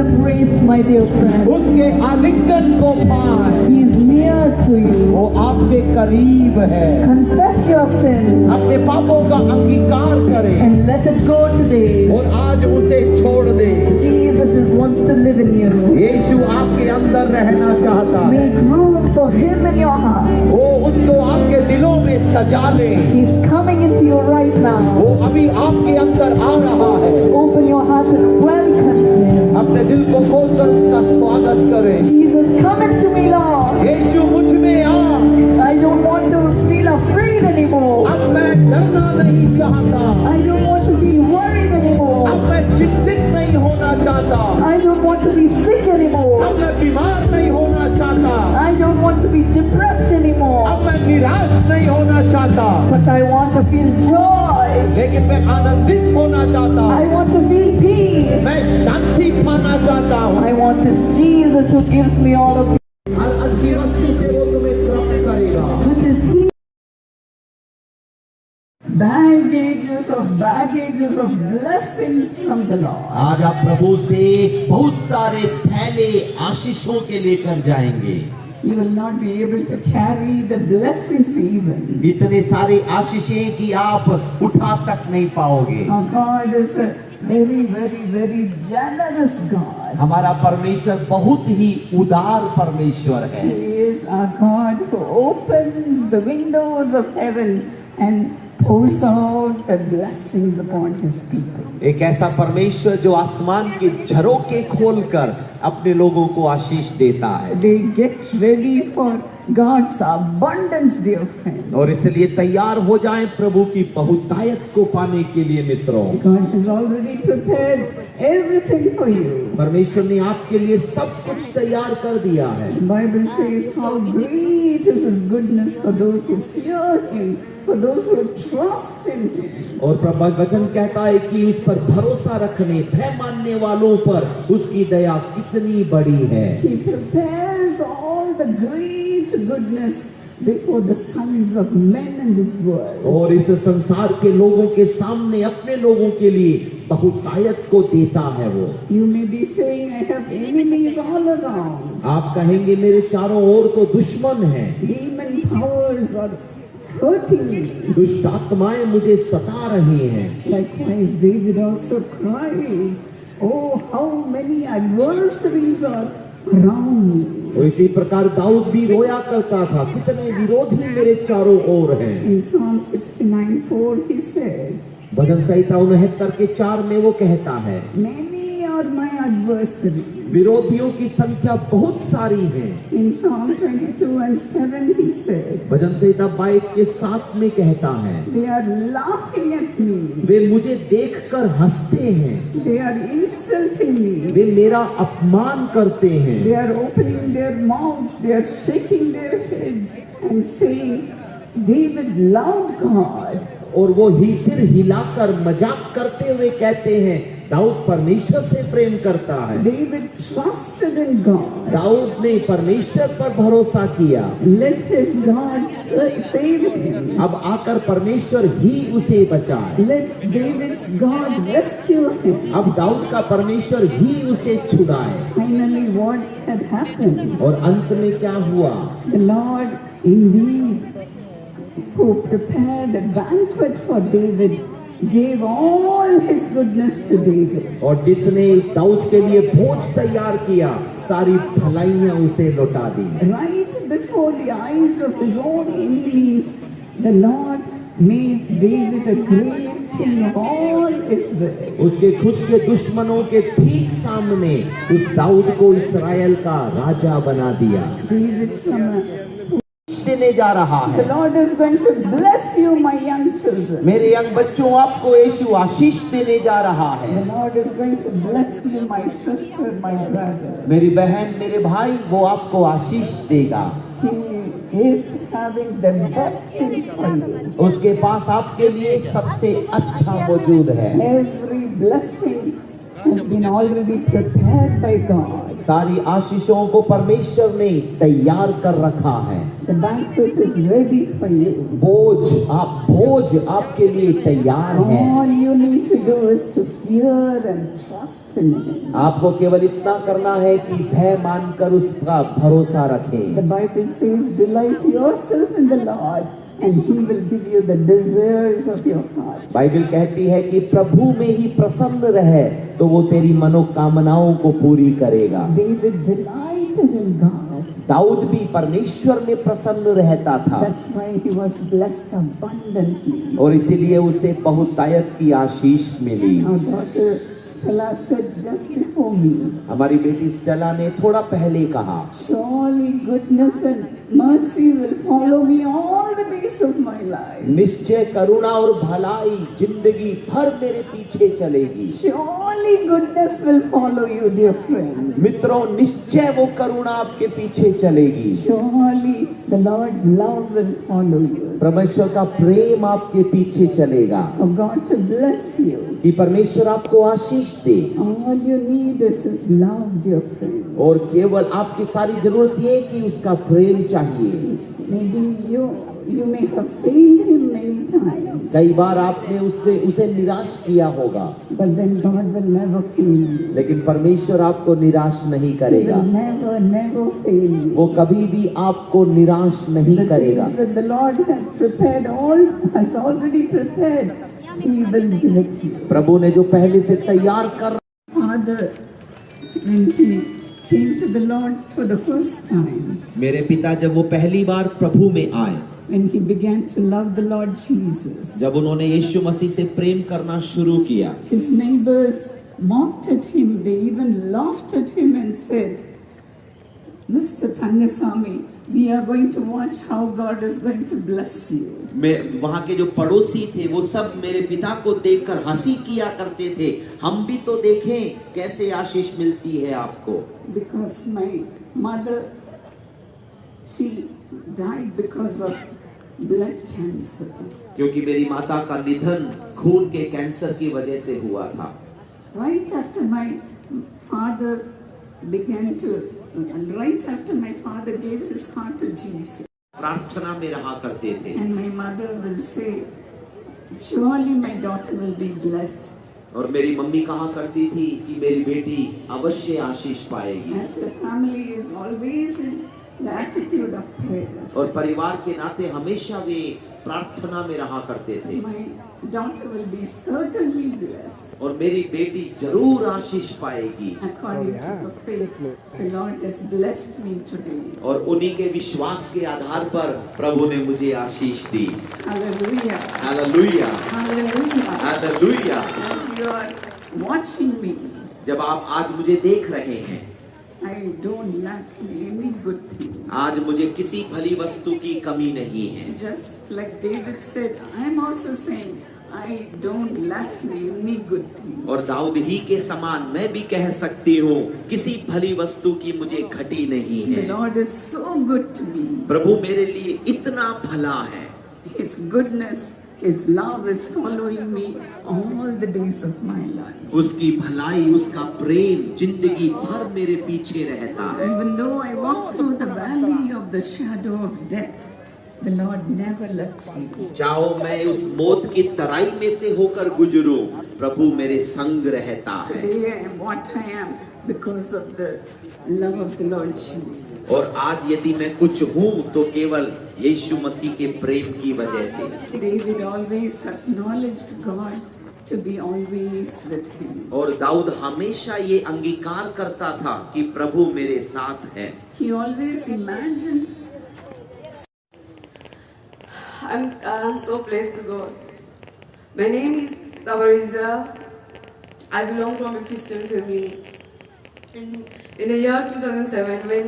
Speaker 9: embrace, my dear friend.
Speaker 5: उसके आलिंगन को पाए।
Speaker 9: He is near to you.
Speaker 5: वो आपके करीब है।
Speaker 9: Confess your sins
Speaker 5: अपने पापों का अंगीकार करें
Speaker 9: and let it go today.
Speaker 5: और आज उसे छोड़ दे।
Speaker 9: Jesus wants to live in you.
Speaker 5: यीशु आपके अंदर रहना चाहता है।
Speaker 9: Make room for him in your heart.
Speaker 5: वो उसको आपके दिलों में सजा ले।
Speaker 9: He's coming into you right now.
Speaker 5: वो अभी आपके अंदर आ रहा है।
Speaker 9: Open your heart and welcome him.
Speaker 5: अपने दिल को खोलकर उसका स्वागत करें।
Speaker 9: Jesus, come into me, Lord.
Speaker 5: यीशु मुझ में आ।
Speaker 9: I don't want to feel afraid anymore.
Speaker 5: अब मैं डरना नहीं चाहता।
Speaker 9: I don't want to be worried anymore.
Speaker 5: अब मैं चिंतित नहीं होना चाहता।
Speaker 9: I don't want to be sick anymore.
Speaker 5: अब मैं बीमार नहीं होना चाहता।
Speaker 9: I don't want to be depressed anymore.
Speaker 5: अब मैं निराश नहीं होना चाहता।
Speaker 9: But I want to feel joy.
Speaker 5: लेकिन मैं आनंदित होना चाहता
Speaker 9: I
Speaker 5: हूँ।
Speaker 9: want to feel peace.
Speaker 5: मैं शांति पाना चाहता हूँ।
Speaker 9: I want this Jesus who gives me all of
Speaker 5: हर अच्छी वस्तु से वो तुम्हें प्राप्त करेगा।
Speaker 9: with his healing. Baggages of blessings from the Lord.
Speaker 5: आज आप प्रभु से बहुत सारे थैले आशीषों के लेकर जाएंगे।
Speaker 9: You will not be able to carry the blessings even.
Speaker 5: इतने सारे आशीषें कि आप उठा तक नहीं पाओगे।
Speaker 9: Our God is a very, very, very generous God.
Speaker 5: हमारा परमेश्वर बहुत ही उदार परमेश्वर है।
Speaker 9: He is our God who opens the windows of heaven and pours out the blessings upon his people.
Speaker 5: एक ऐसा परमेश्वर जो आसमान के झरोखे खोलकर अपने लोगों को आशीष देता है।
Speaker 9: They get ready for God's abundance, dear friend.
Speaker 5: और इसलिए तैयार हो जाएं प्रभु की बहुतायत को पाने के लिए मित्रों।
Speaker 9: God has already prepared everything for you.
Speaker 5: परमेश्वर ने आपके लिए सब कुछ तैयार कर दिया है।
Speaker 9: The Bible says how great is his goodness for those who fear him, for those who trust in him.
Speaker 5: और प्रभु वचन कहता है कि उस पर भरोसा रखने, भय मानने वालों पर उसकी दया कितनी बड़ी है।
Speaker 9: He prepares all the great goodness before the sons of men in this world.
Speaker 5: और इस संसार के लोगों के सामने अपने लोगों के लिए बहुतायत को देता है वो।
Speaker 9: You may be saying, I have enemies all around.
Speaker 5: आप कहेंगे मेरे चारों ओर तो दुश्मन हैं।
Speaker 9: Demon powers are hurting me.
Speaker 5: दुष्ट आत्माएं मुझे सता रही हैं।
Speaker 9: Likewise, David also cried, oh, how many adversaries are around me.
Speaker 5: और इसी प्रकार दाऊद भी रोया करता था, कितने विरोधी मेरे चारों ओर हैं।
Speaker 9: In Psalm 69:4 he said,
Speaker 5: भजन संहिता 69:4 में वो कहता है,
Speaker 9: many are my adversaries.
Speaker 5: विरोधियों की संख्या बहुत सारी है।
Speaker 9: In Psalm 22:7 he said,
Speaker 5: भजन संहिता 22:7 में कहता है,
Speaker 9: they are laughing at me.
Speaker 5: वे मुझे देखकर हंसते हैं,
Speaker 9: They are insulting me.
Speaker 5: वे मेरा अपमान करते हैं।
Speaker 9: They are opening their mouths, they are shaking their heads and saying, David loved God.
Speaker 5: और वो ही सिर हिलाकर मजाक करते हुए कहते हैं, दाऊद परमेश्वर से प्रेम करता है।
Speaker 9: David trusted in God.
Speaker 5: Dawood ने परमेश्वर पर भरोसा किया।
Speaker 9: Let his God save him.
Speaker 5: अब आकर परमेश्वर ही उसे बचाए।
Speaker 9: Let David's God rescue him.
Speaker 5: अब दाऊद का परमेश्वर ही उसे छुड़ाए।
Speaker 9: Finally, what had happened?
Speaker 5: और अंत में क्या हुआ?
Speaker 9: The Lord indeed, who prepared a banquet for David, gave all his goodness to David.
Speaker 5: और जिसने उस दाऊद के लिए भोज तैयार किया, सारी भलाइयां उसे लौटा दी।
Speaker 9: Right before the eyes of his own enemies, the Lord made David a great king of all Israel.
Speaker 5: उसके खुद के दुश्मनों के ठीक सामने उस दाऊद को इस्राएल का राजा बना दिया।
Speaker 9: David from a
Speaker 5: देने जा रहा है।
Speaker 9: The Lord is going to bless you, my young children.
Speaker 5: मेरे यंग बच्चों, आपको यीशु आशीष देने जा रहा है।
Speaker 9: The Lord is going to bless you, my sister, my brother.
Speaker 5: मेरी बहन, मेरे भाई, वो आपको आशीष देगा।
Speaker 9: He is having the best things for you.
Speaker 5: उसके पास आपके लिए सबसे अच्छा मौजूद है।
Speaker 9: Every blessing has been already prepared by God.
Speaker 5: सारी आशीषों को परमेश्वर ने तैयार कर रखा है।
Speaker 9: The banquet is ready for you.
Speaker 5: भोज आपके लिए तैयार है।
Speaker 9: All you need to do is to fear and trust in Him.
Speaker 5: आपको केवल इतना करना है कि भय मानकर उसका भरोसा रखें।
Speaker 9: The Bible says, delight yourself in the Lord, and He will give you the desires of your heart.
Speaker 5: Bible कहती है कि प्रभु में ही प्रसन्न रहे तो वो तेरी मनोकामनाओं को पूरी करेगा।
Speaker 9: David delighted in God.
Speaker 5: Dawood भी परमेश्वर में प्रसन्न रहता था।
Speaker 9: That's why he was blessed abundantly.
Speaker 5: और इसीलिए उसे बहुतायत की आशीष मिली।
Speaker 9: Our daughter Stella said just before me,
Speaker 5: हमारी बेटी स्टेला ने थोड़ा पहले कहा,
Speaker 9: surely goodness and mercy will follow me all the days of my life.
Speaker 5: निश्चय करुणा और भलाई जिंदगी भर मेरे पीछे चलेगी।
Speaker 9: Surely goodness will follow you, dear friends.
Speaker 5: मित्रों, निश्चय वो करुणा आपके पीछे चलेगी।
Speaker 9: Surely the Lord's love will follow you.
Speaker 5: परमेश्वर का प्रेम आपके पीछे चलेगा।
Speaker 9: For God to bless you.
Speaker 5: कि परमेश्वर आपको आशीष दे।
Speaker 9: All you need is His love, dear friends.
Speaker 5: और केवल आपकी सारी जरूरत ये है कि उसका प्रेम चाहिए।
Speaker 9: Maybe you may have failed Him many times.
Speaker 5: कई बार आपने उसे निराश किया होगा।
Speaker 9: But then God will never fail you.
Speaker 5: लेकिन परमेश्वर आपको निराश नहीं
Speaker 9: He
Speaker 5: करेगा।
Speaker 9: will never fail you.
Speaker 5: वो कभी भी आपको निराश नहीं
Speaker 9: The
Speaker 5: करेगा।
Speaker 9: things that the Lord has already prepared, He will give it to you.
Speaker 5: प्रभु ने जो पहले से तैयार कर
Speaker 9: Father, when he came to the Lord for the first time,
Speaker 5: मेरे पिता जब वो पहली बार प्रभु में आए,
Speaker 9: when he began to love the Lord Jesus,
Speaker 5: जब उन्होंने यीशु मसीह से प्रेम करना शुरू किया,
Speaker 9: his neighbors mocked at him. They even laughed at him and said, Mr. Thangasamy, we are going to watch how God is going to bless you.
Speaker 5: वहाँ के जो पड़ोसी थे वो सब मेरे पिता को देखकर हंसी किया करते थे। हम भी तो देखें कैसे आशीष मिलती है आपको।
Speaker 9: Because my mother, she died because of blood cancer.
Speaker 5: क्योंकि मेरी माता का निधन खून के कैंसर की वजह से हुआ था।
Speaker 9: Right after my father gave his heart to Jesus.
Speaker 5: प्रार्थना में रहा करते थे।
Speaker 9: And my mother will say, surely my daughter will be blessed.
Speaker 5: और मेरी मम्मी कहा करती थी कि मेरी बेटी अवश्य आशीष पाएगी।
Speaker 9: As a family is always in the attitude of prayer.
Speaker 5: और परिवार के नाते हमेशा वे प्रार्थना में रहा करते थे।
Speaker 9: My daughter will be certainly blessed.
Speaker 5: और मेरी बेटी जरूर आशीष पाएगी।
Speaker 9: According to the faith, the Lord has blessed me today.
Speaker 5: और उन्हीं के विश्वास के आधार पर प्रभु ने मुझे आशीष दी।
Speaker 9: Hallelujah.
Speaker 5: Hallelujah,
Speaker 9: Hallelujah.
Speaker 5: Hallelujah.
Speaker 9: As you are watching me,
Speaker 5: जब आप आज मुझे देख रहे हैं,
Speaker 9: I don't lack any good thing.
Speaker 5: आज मुझे किसी भली वस्तु की कमी नहीं है।
Speaker 9: Just like David said, I am also saying, I don't lack any good thing.
Speaker 5: और दाऊद ही के समान मैं भी कह सकती हूँ, किसी भली वस्तु की मुझे घटी नहीं
Speaker 9: The
Speaker 5: है।
Speaker 9: Lord is so good to me.
Speaker 5: प्रभु मेरे लिए इतना भला है।
Speaker 9: His goodness, His love is following me all the days of my life.
Speaker 5: उसकी भलाई, उसका प्रेम जिंदगी भर मेरे पीछे रहता है।
Speaker 9: Even though I walk through the valley of the shadow of death, the Lord never left me.
Speaker 5: चाहो मैं उस मौत की तराई में से होकर गुजरूं, प्रभु मेरे संग रहता है।
Speaker 9: Today I am what I am because of the love of the Lord Jesus.
Speaker 5: और आज यदि मैं कुछ हूँ तो केवल यीशु मसीह के प्रेम की वजह से।
Speaker 9: David always acknowledged God to be always with him.
Speaker 5: और दाऊद हमेशा ये अंगीकार करता था कि प्रभु मेरे साथ है।
Speaker 9: He always imagined.
Speaker 12: I'm so blessed to God. My name is Tabariza. I belong from a Christian family. In the year 2007, when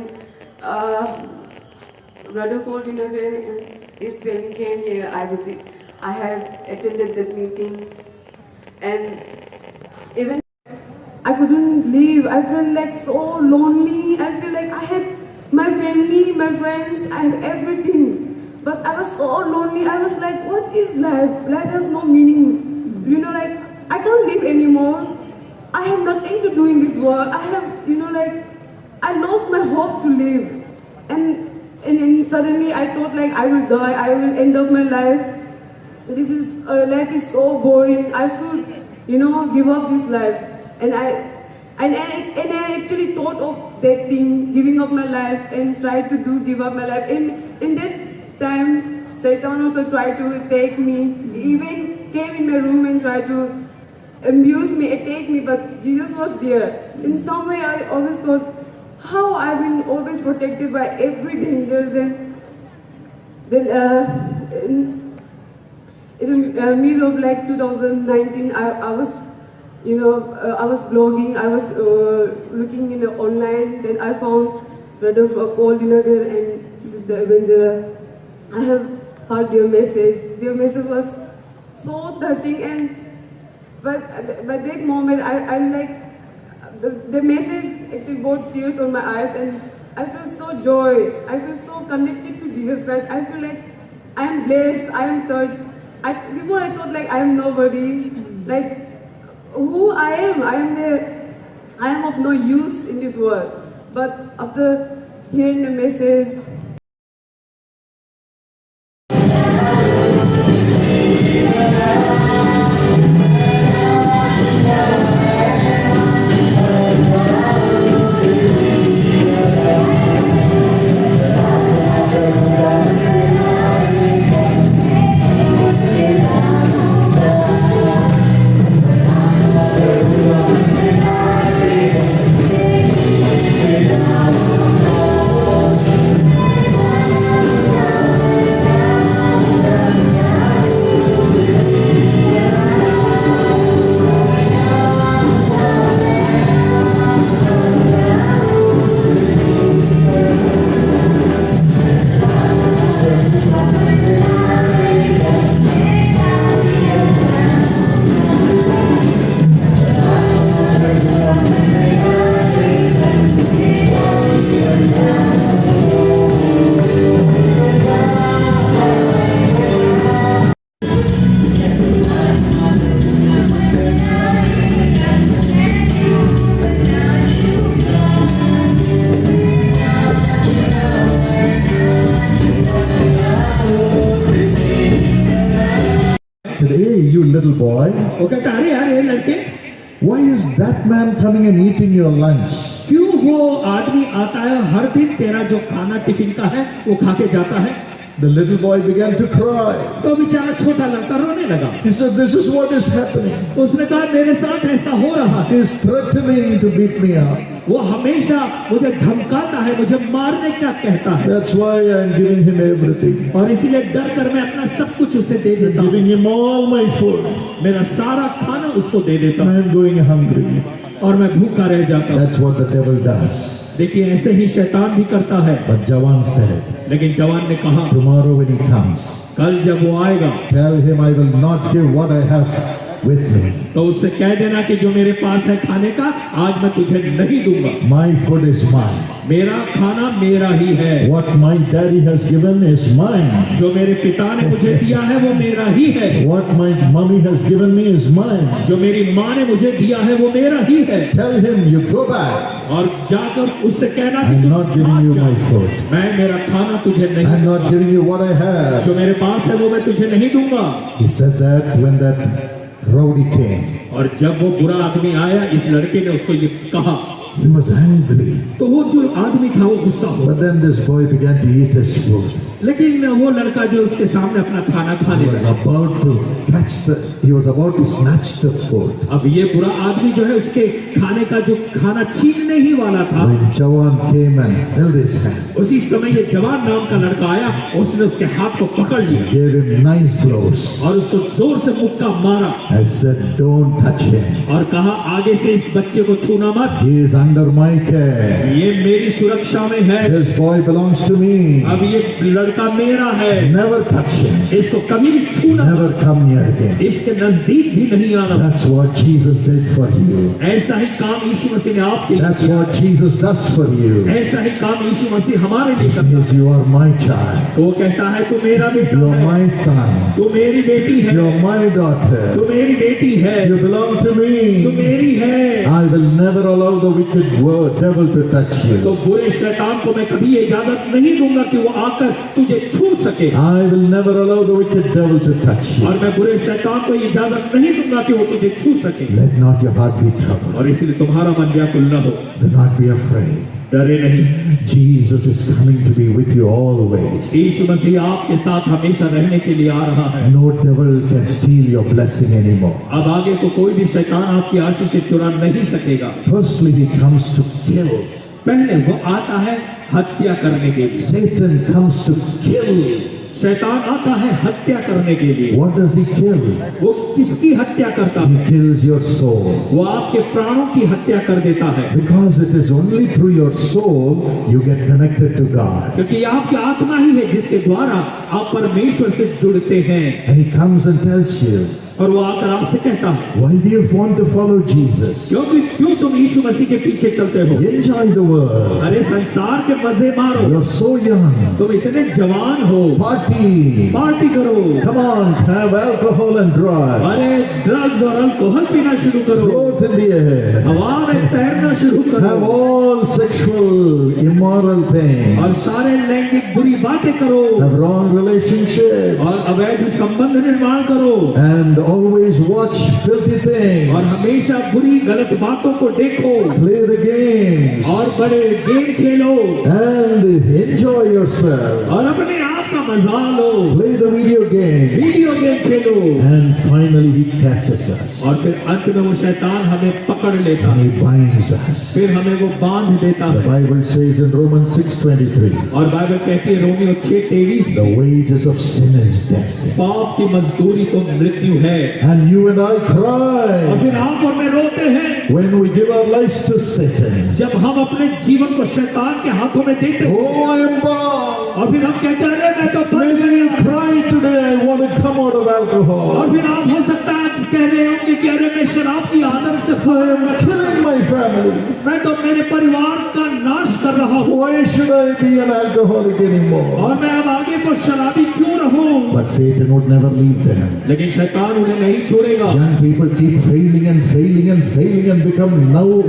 Speaker 12: Brother Fortinagan and his family came here, I have attended that meeting, and even I couldn't leave. I felt like so lonely. I feel like I had my family, my friends, I have everything. But I was so lonely. I was like, what is life? Life has no meaning. You know, like, I can't live anymore. I have nothing to do in this world. I have, I lost my hope to live. And suddenly I thought like I will die, I will end up my life. Life is so boring. I should, give up this life. And I actually thought of that thing, giving up my life, and tried to give up my life. And in that time, Satan also tried to take me. He even came in my room and tried to abuse me, attack me, but Jesus was there. In some way, I always thought how I've been always protected by every dangers. And then in the middle of like 2019, I was, I was blogging, I was looking in the online. Then I found Brother Paul Dinagar and Sister Evangela. I have heard their message. Their message was so touching, but that moment, I like the message actually brought tears on my eyes, and I feel so joy. I feel so connected to Jesus Christ. I feel like I am blessed. I am touched. Before I thought like I am nobody, like who I am of no use in this world. But after hearing the message,
Speaker 1: little boy,
Speaker 2: वो कहता अरे यार ये लड़के,
Speaker 1: why is that man coming and eating your lunch?
Speaker 2: क्यों वो आदमी आता है हर दिन तेरा जो खाना टिफिन का है वो खा के जाता है?
Speaker 1: The little boy began to cry.
Speaker 2: तो बेचारा छोटा लड़का रोने लगा.
Speaker 1: He said, "This is what is happening."
Speaker 2: उसने कहा मेरे साथ ऐसा हो रहा है.
Speaker 1: He is threatening to beat me up.
Speaker 2: वो हमेशा मुझे धमकाता है, मुझे मारने का कहता है.
Speaker 1: That's why I am giving him everything.
Speaker 2: और इसीलिए डर कर मैं अपना सब कुछ उसे दे देता हूँ.
Speaker 1: Giving him all my food.
Speaker 2: मेरा सारा खाना उसको दे देता हूँ.
Speaker 1: I am going hungry.
Speaker 2: और मैं भूखा रह जाता हूँ.
Speaker 1: That's what the devil does.
Speaker 2: देखिए ऐसे ही शैतान भी करता है.
Speaker 1: But Jawan said,
Speaker 2: लेकिन जवान ने कहा,
Speaker 1: tomorrow when he comes,
Speaker 2: कल जब वो आएगा,
Speaker 1: tell him I will not give what I have with me.
Speaker 2: तो उससे कह देना कि जो मेरे पास है खाने का आज मैं तुझे नहीं दूंगा.
Speaker 1: My food is mine.
Speaker 2: मेरा खाना मेरा ही है.
Speaker 1: What my daddy has given is mine.
Speaker 2: जो मेरे पिता ने मुझे दिया है वो मेरा ही है.
Speaker 1: What my mommy has given me is mine.
Speaker 2: जो मेरी माँ ने मुझे दिया है वो मेरा ही है.
Speaker 1: Tell him you go back.
Speaker 2: और जाकर उससे कहना कि
Speaker 1: I'm not giving you my food.
Speaker 2: मैं मेरा खाना तुझे नहीं
Speaker 1: I'm not giving you what I have.
Speaker 2: जो मेरे पास है वो मैं तुझे नहीं दूंगा.
Speaker 1: He said that when that rowdy came.
Speaker 2: और जब वो बुरा आदमी आया, इस लड़के ने उसको ये कहा.
Speaker 1: He was angry.
Speaker 2: तो वो जो आदमी था वो गुस्सा हो.
Speaker 1: But then this boy began to eat his food.
Speaker 2: लेकिन वो लड़का जो उसके सामने अपना खाना खाने लगा.
Speaker 1: He was about to snatch the food.
Speaker 2: अब ये बुरा आदमी जो है उसके खाने का जो खाना छीनने ही वाला था.
Speaker 1: When Jawan came and held his hand.
Speaker 2: उसी समय ये जवान नाम का लड़का आया, उसने उसके हाथ को पकड़ लिया.
Speaker 1: Gave him nice blows.
Speaker 2: और उसको जोर से मुक्का मारा.
Speaker 1: I said, don't touch him.
Speaker 2: और कहा आगे से इस बच्चे को छूना मत.
Speaker 1: He is under my care.
Speaker 2: ये मेरी सुरक्षा में है।
Speaker 1: This boy belongs to me.
Speaker 2: अब ये लड़का मेरा है।
Speaker 1: Never touch him.
Speaker 2: इसको कभी भी छूना,
Speaker 1: Never come near him.
Speaker 2: इसके नजदीक भी नहीं आना।
Speaker 1: That's what Jesus did for you.
Speaker 2: ऐसा ही काम यीशु मसीह ने आपके लिए
Speaker 1: That's
Speaker 2: किया।
Speaker 1: what Jesus does for you.
Speaker 2: ऐसा ही काम यीशु मसीह हमारे
Speaker 1: He
Speaker 2: लिए करता है।
Speaker 1: says, you are my child.
Speaker 2: वो कहता है तू मेरा बेटा
Speaker 1: You are
Speaker 2: है,
Speaker 1: my son.
Speaker 2: तू मेरी बेटी है,
Speaker 1: You are my
Speaker 2: तू
Speaker 1: daughter.
Speaker 2: मेरी बेटी है,
Speaker 1: You belong to
Speaker 2: तू
Speaker 1: me.
Speaker 2: मेरी है।
Speaker 1: I will never allow the wicked devil to touch
Speaker 2: तो
Speaker 1: you.
Speaker 2: बुरे शैतान को मैं कभी इजाजत नहीं दूंगा कि वो आकर तुझे छू सके,
Speaker 1: I will never allow the wicked devil to touch
Speaker 2: और
Speaker 1: you.
Speaker 2: मैं बुरे शैतान को इजाजत नहीं दूंगा कि वो तुझे छू सके।
Speaker 1: Let not your heart be troubled.
Speaker 2: और इसलिए तुम्हारा मन व्याकुल न हो,
Speaker 1: Do not be afraid.
Speaker 2: डरे नहीं।
Speaker 1: Jesus is coming to be with you always.
Speaker 2: यीशु मसीह आपके साथ हमेशा रहने के लिए आ रहा है।
Speaker 1: No devil can steal your blessing anymore.
Speaker 2: अब आगे को कोई भी शैतान आपकी आशीष से चुरा नहीं सकेगा।
Speaker 1: Firstly, he comes to kill.
Speaker 2: पहले वो आता है हत्या करने के लिए।
Speaker 1: Satan comes to kill.
Speaker 2: शैतान आता है हत्या करने के लिए।
Speaker 1: What does he kill?
Speaker 2: वो किसकी हत्या करता
Speaker 1: He
Speaker 2: है?
Speaker 1: kills your soul.
Speaker 2: वो आपके प्राणों की हत्या कर देता है,
Speaker 1: Because it is only through your soul you get connected to God.
Speaker 2: क्योंकि ये आपकी आत्मा ही है जिसके द्वारा आप परमेश्वर से जुड़ते हैं।
Speaker 1: And he comes and tells you,
Speaker 2: और वो आकर आपसे कहता है,
Speaker 1: why do you want to follow Jesus?
Speaker 2: क्यों तुम यीशु मसीह के पीछे चलते हो?
Speaker 1: Enjoy the world.
Speaker 2: अरे संसार के मजे मारो,
Speaker 1: You're so young.
Speaker 2: तुम इतने जवान हो,
Speaker 1: Party.
Speaker 2: पार्टी करो,
Speaker 1: Come on, have alcohol and drugs.
Speaker 2: अरे ड्रग्स और अल्कोहल पीना शुरू करो,
Speaker 1: Float in the air.
Speaker 2: हवा में तैरना शुरू
Speaker 1: Have
Speaker 2: करो,
Speaker 1: all sexual immoral
Speaker 2: और
Speaker 1: things.
Speaker 2: सारे लैंगिक बुरी बातें करो,
Speaker 1: Have wrong relationships.
Speaker 2: और अवैध संबंध निर्माण करो,
Speaker 1: And always watch filthy
Speaker 2: और
Speaker 1: things.
Speaker 2: हमेशा बुरी गलत बातों को देखो,
Speaker 1: Play the games.
Speaker 2: और बड़े game Khelo,
Speaker 1: And enjoy yourself.
Speaker 2: और अपने आप का मजा लो,
Speaker 1: Play the video games.
Speaker 2: Video game Khelo,
Speaker 1: And finally he catches us.
Speaker 2: और फिर अंत में वो शैतान हमें पकड़ लेता
Speaker 1: And
Speaker 2: है,
Speaker 1: he binds us.
Speaker 2: फिर हमें वो बांध देता
Speaker 1: The
Speaker 2: है।
Speaker 1: Bible says in Romans 6:23,
Speaker 2: और बाइबल कहती है Romeo 6:23,
Speaker 1: the wages of sin is death.
Speaker 2: पाप की मजदूरी तो मृत्यु है।
Speaker 1: And you and I
Speaker 2: और
Speaker 1: cry
Speaker 2: फिर आप और मैं रोते हैं
Speaker 1: when we give our lives to Satan.
Speaker 2: जब हम अपने जीवन को शैतान के हाथों में देते हैं,
Speaker 1: Oh, I am bound.
Speaker 2: और फिर हम कहते हैं अरे मैं तो बंद
Speaker 1: Maybe you
Speaker 2: गया।
Speaker 1: cry today, I want to come out of alcohol.
Speaker 2: और फिर आप हो सकता है आज कह रहे होंगे कि अरे मैं शराब की आदत से
Speaker 1: I am killing my family.
Speaker 2: मैं तो मेरे परिवार का नाश कर रहा हूँ,
Speaker 1: Why should I be an alcoholic anymore?
Speaker 2: और मैं अब आगे को शराबी क्यों रहूं?
Speaker 1: But Satan would never leave them.
Speaker 2: लेकिन शैतान उन्हें नहीं छोड़ेगा।
Speaker 1: Young people keep failing and failing and failing and become